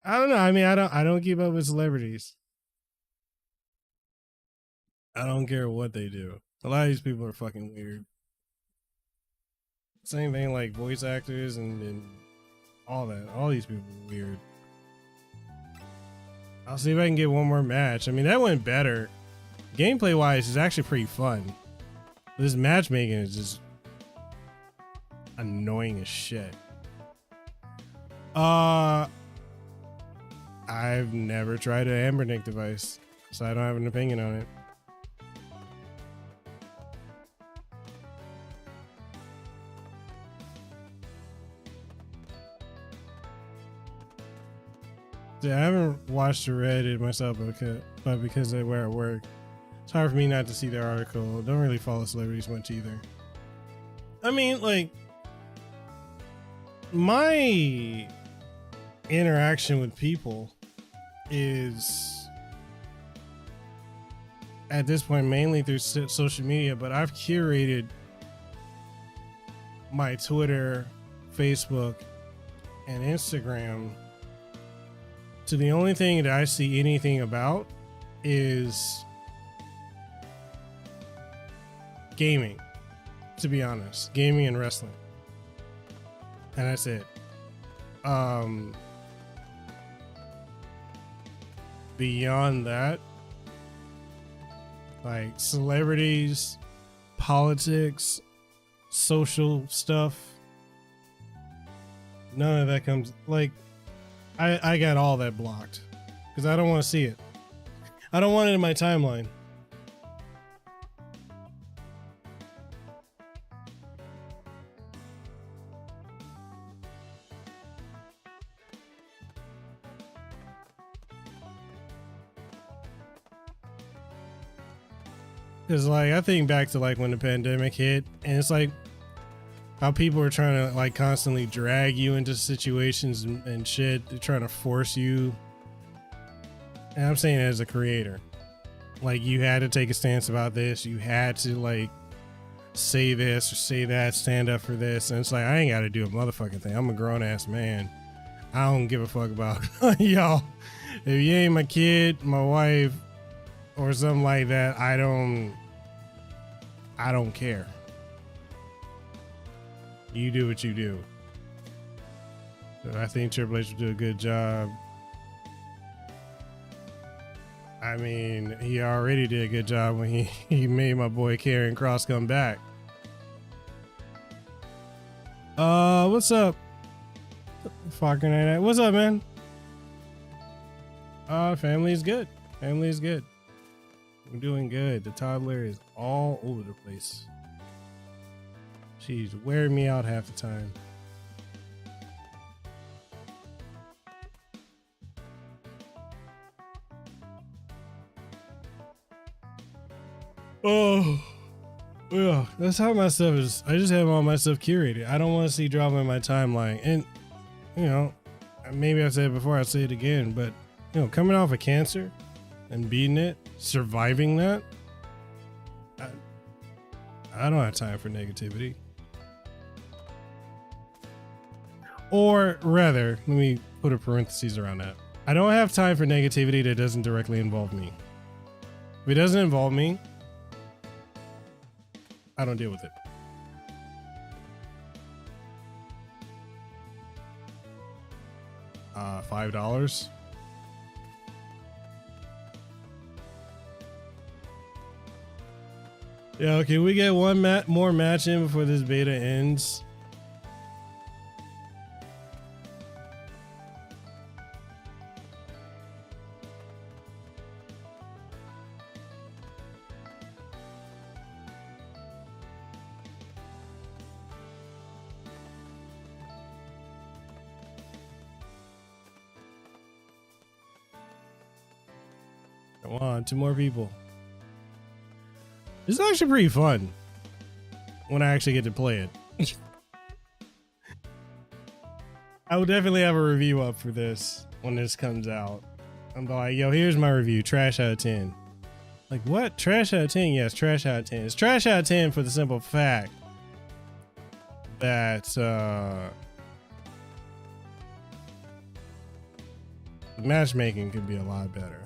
don't know. I mean, I don't keep up with celebrities. I don't care what they do. A lot of these people are fucking weird. Same thing like voice actors and all that. All these people are weird. I'll see if I can get one more match. I mean, that went better. Gameplay wise, it's actually pretty fun. This matchmaking is just annoying as shit. I've never tried an Ambernick device, so I don't have an opinion on it. Yeah, I haven't watched the Reddit myself because they were at work. It's hard for me not to see their article. Don't really follow celebrities much either. I mean, like, my interaction with people is at this point mainly through social media, but I've curated my Twitter, Facebook, and Instagram to the only thing that I see anything about is gaming, to be honest. Gaming and wrestling. And that's it. Beyond that, like celebrities, politics, social stuff, none of that comes, like, I got all that blocked because I don't want to see it. I don't want it in my timeline. Because like I think back to like when the pandemic hit, and it's like how people are trying to like constantly drag you into situations and shit. They're trying to force you. And I'm saying it as a creator, like you had to take a stance about this. You had to like say this or say that, stand up for this. And it's like, I ain't got to do a motherfucking thing. I'm a grown ass man. I don't give a fuck about y'all. If you ain't my kid, my wife, or something like that, I don't care. You do what you do. So I think Triple H will do a good job. I mean, he already did a good job when he made my boy Karrion Kross come back. What's up? Fucking Night. What's up, man? Family's good. Family's good. We're doing good. The toddler is all over the place. She's wearing me out half the time. Oh, yeah. That's how my stuff is. I just have all my stuff curated. I don't want to see drama in my timeline. And, you know, maybe I said it before, I'll say it again, but, you know, coming off of cancer and beating it, surviving that, I don't have time for negativity. Or rather, let me put a parenthesis around that. I don't have time for negativity that doesn't directly involve me. If it doesn't involve me, I don't deal with it. $5. Yeah, okay, we get one more match in before this beta ends. Come on, 2 more people. This is actually pretty fun when I actually get to play it. I will definitely have a review up for this when this comes out. I'm like, yo, here's my review. Trash out of 10. Like, what? Trash out of 10? Yes, trash out of 10. It's trash out of 10 for the simple fact that matchmaking could be a lot better.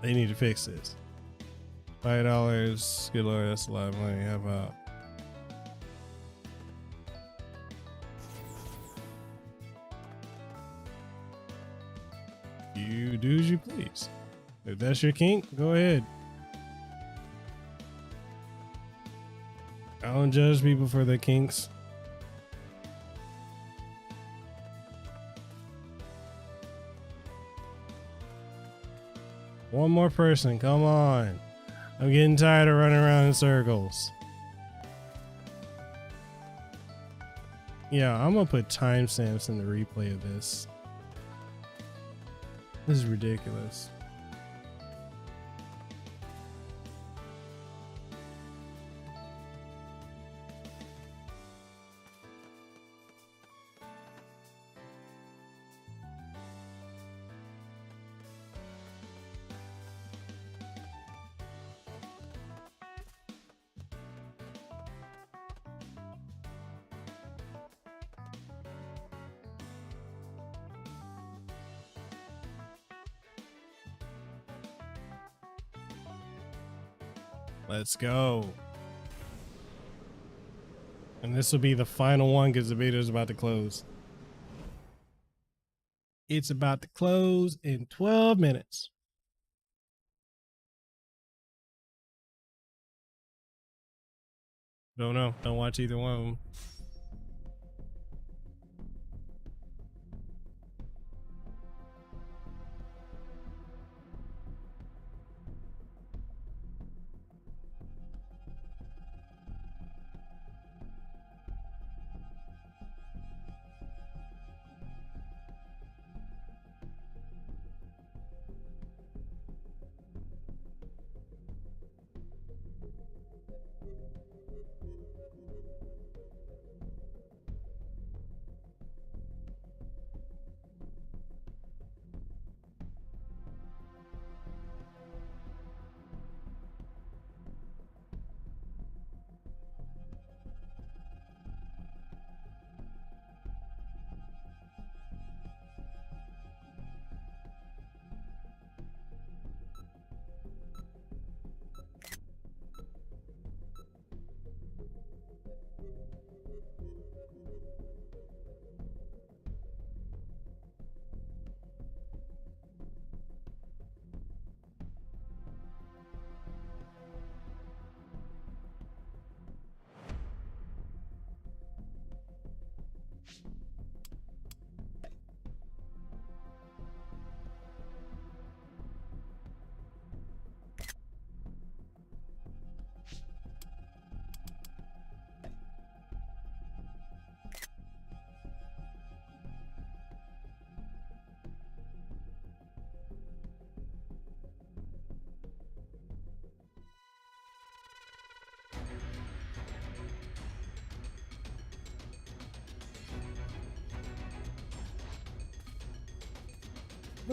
They need to fix this. $5. Good lord, that's a lot of money. How about? You do as you please. If that's your kink, go ahead. I don't judge people for their kinks. One more person, come on. I'm getting tired of running around in circles. Yeah, I'm gonna put timestamps in the replay of this. This is ridiculous. Let's go. And this will be the final one because the beta is about to close. It's about to close in 12 minutes. Don't know. Don't watch either one of them.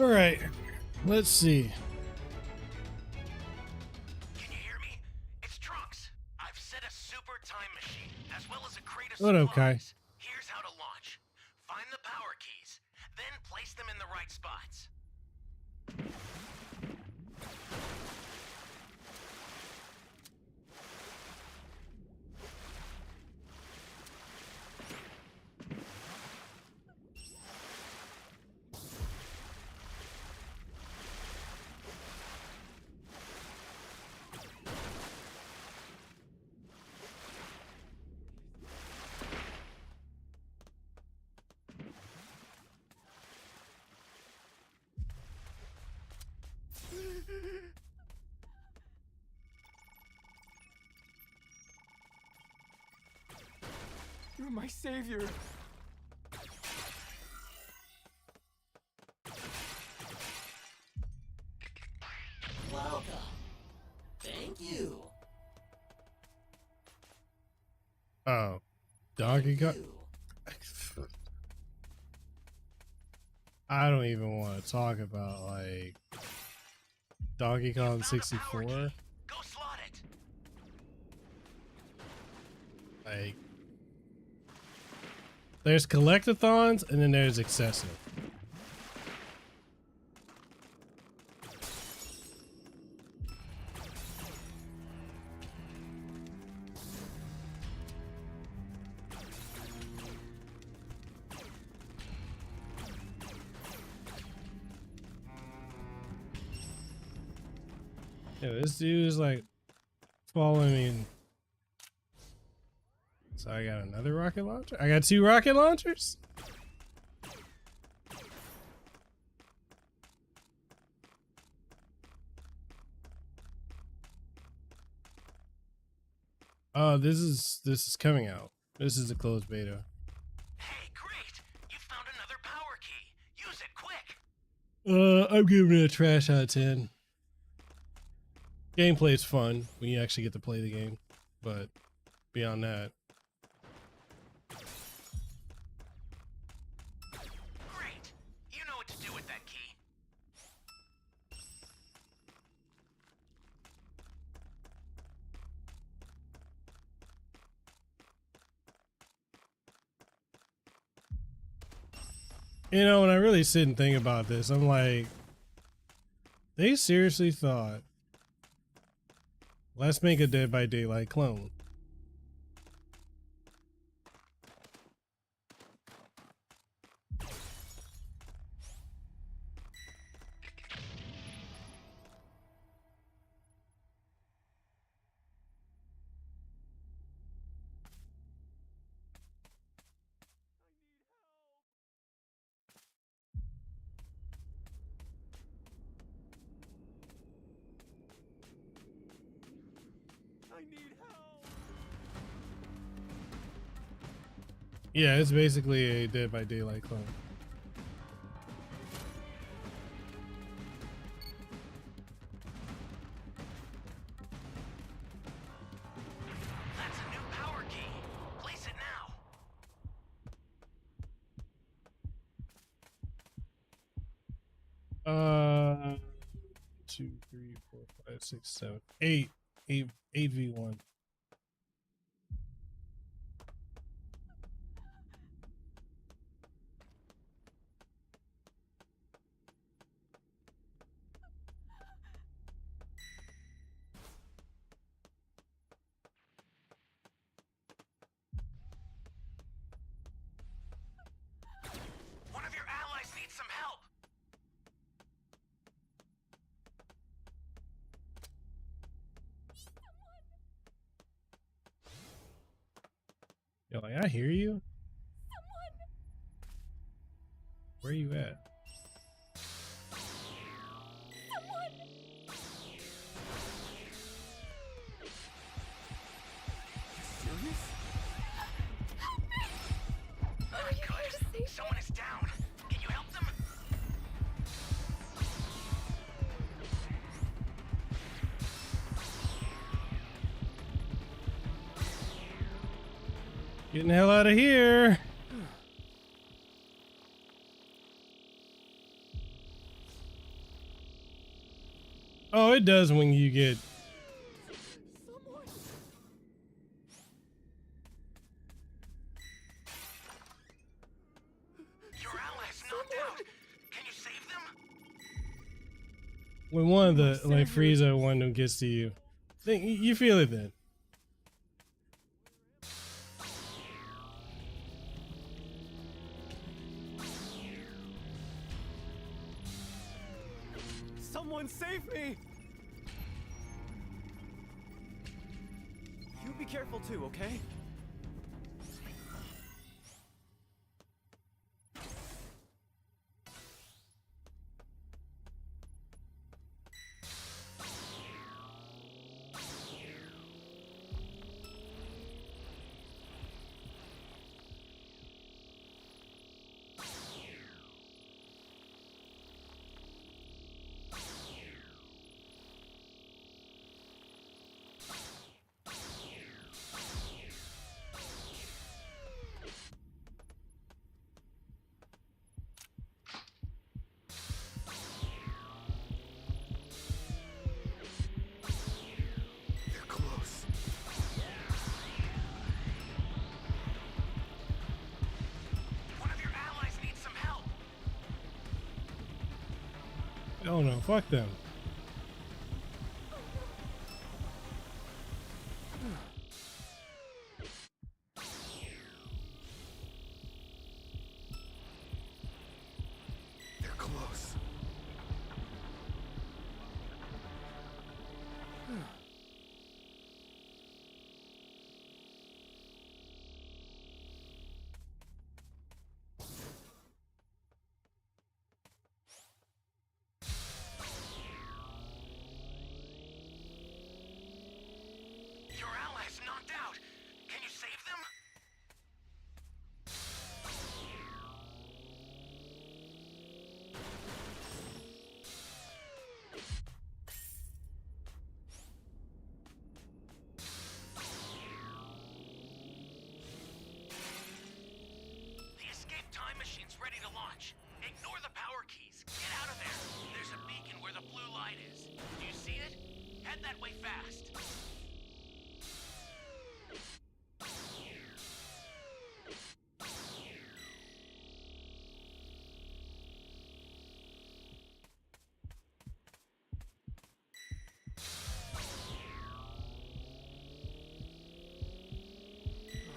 All right, let's see.
Can you hear me? It's Trunks. I've set a super time machine, as well as a crate of
What up, Kai?
supplies. Here's how to launch. Find the power keys, then place them in the right spots.
You're my savior.
Welcome. Thank you.
Oh, Donkey Kong. I don't even want to talk about like Donkey Kong 64.
Go slot it.
Like, there's collectathons and then there's excessive. Yeah, this dude is like following me. So I got another rocket launcher? I got 2 rocket launchers? Oh, this is coming out. This is the closed beta.
Hey, great! You found another power key. Use it quick.
I'm giving it a trash out of 10. Gameplay's fun when you actually get to play the game, but beyond that.
Great. You know what to do with that key.
You know, when I really sit and think about this, I'm like, they seriously thought, let's make a Dead by Daylight clone. Yeah, it's basically a Dead by Daylight clone.
That's a new power key. Place it now.
2, 3, 4, 5, 6, 7, 8 v1.
One of your allies needs some help.
Yo, like, I hear you. Where you at?
Good. Someone is down. Can you help them?
Getting the hell out of here. Oh, it does when you get.
Your allies knocked out. Can you save them?
When one of the like Frieza one of them gets to you, think you feel it then.
Someone save me! You be careful too, okay?
They're close.
One of your allies needs some help.
Oh no, fuck them.
They're close.
Your allies knocked out. Can you save them? The escape time machine's ready to launch. Ignore the power keys. Get out of there. There's a beacon where the blue light is. Do you see it? Head that way fast.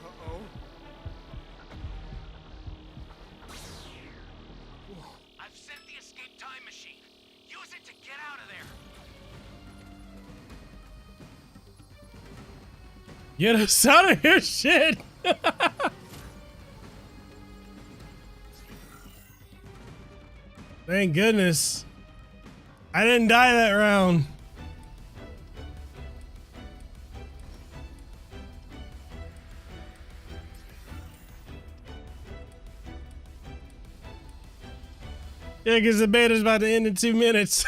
Uh-oh.
I've sent the escape time machine. Use it to get out of there.
Get us out of here, shit! Thank goodness. I didn't die that round. Yeah, because the beta's about to end in 2 minutes.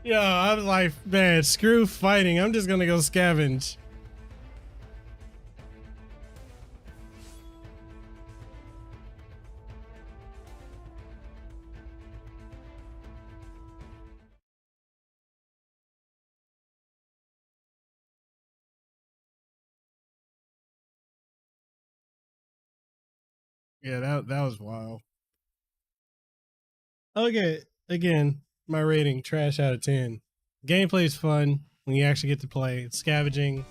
Yo, I'm like, man, screw fighting. I'm just gonna go scavenge. Yeah, that was wild. Okay, again, my rating trash out of 10. Gameplay's fun when you actually get to play. It's scavenging,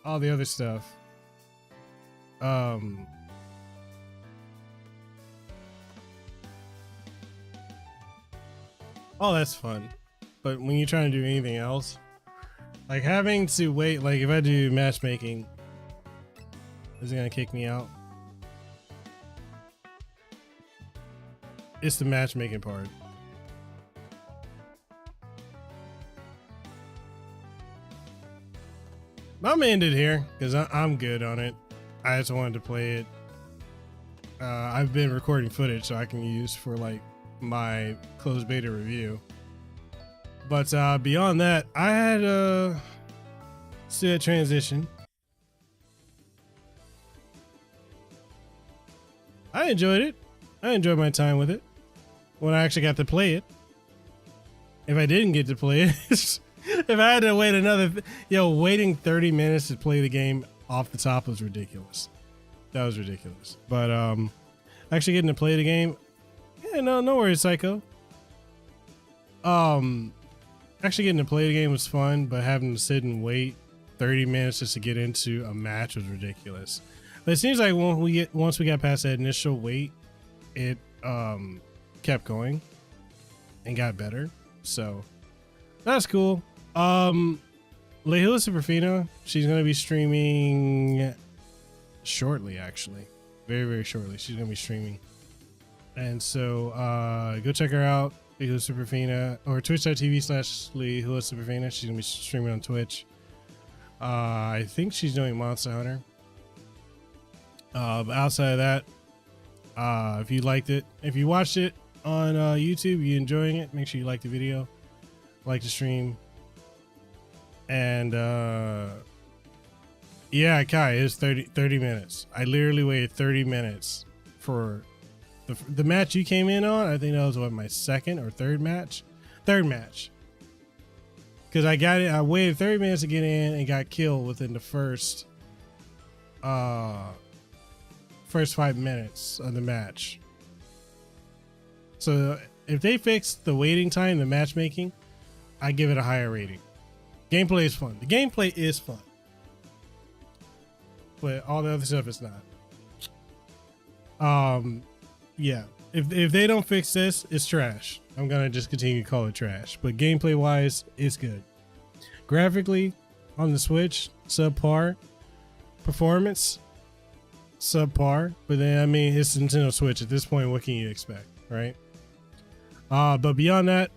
all the other stuff. All that's fun, but when you're trying to do anything else, like having to wait, like if I do matchmaking, is it gonna kick me out? It's the matchmaking part. I'm gonna end it here because I'm good on it. I just wanted to play it. I've been recording footage so I can use for like my closed beta review. But beyond that, I had a transition. I enjoyed it. I enjoyed my time with it when I actually got to play it. If I didn't get to play it, if I had to wait waiting 30 minutes to play the game off the top was ridiculous. That was ridiculous. But actually getting to play the game, yeah, no worries, Psycho. Actually getting to play the game was fun, but having to sit and wait 30 minutes just to get into a match was ridiculous. But it seems like once we got past that initial wait, it kept going and got better. So that's cool. Lehua Superfina, she's gonna be streaming shortly, actually. Very, very shortly. She's gonna be streaming. And so go check her out, Lehua Superfina, or twitch.tv/Lehua Superfina. She's gonna be streaming on Twitch. I think she's doing Monster Hunter. But outside of that, if you liked it, if you watched it on YouTube, you enjoying it, make sure you like the video, like the stream. And yeah, Kai, it's 30 minutes. I literally waited 30 minutes for the match you came in on. I think that was my second or third match. Because I waited 30 minutes to get in and got killed within the first 5 minutes of the match. So if they fix the waiting time, the matchmaking, I give it a higher rating. Gameplay is fun. The gameplay is fun, but all the other stuff is not. Yeah. If they don't fix this, it's trash. I'm gonna just continue to call it trash. But gameplay wise, it's good. Graphically, on the Switch, subpar. Performance, subpar. But then, I mean, it's Nintendo Switch. At this point, what can you expect, right? But beyond that,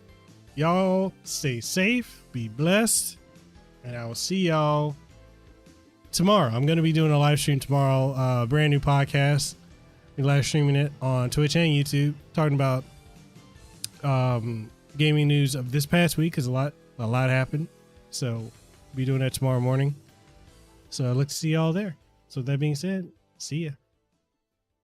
y'all stay safe, be blessed, and I will see y'all tomorrow. I'm going to be doing a live stream tomorrow, brand new podcast. We're live streaming it on Twitch and YouTube, talking about gaming news of this past week, because a lot happened. So we'll be doing that tomorrow morning. So I look to see y'all there. So with that being said, see ya.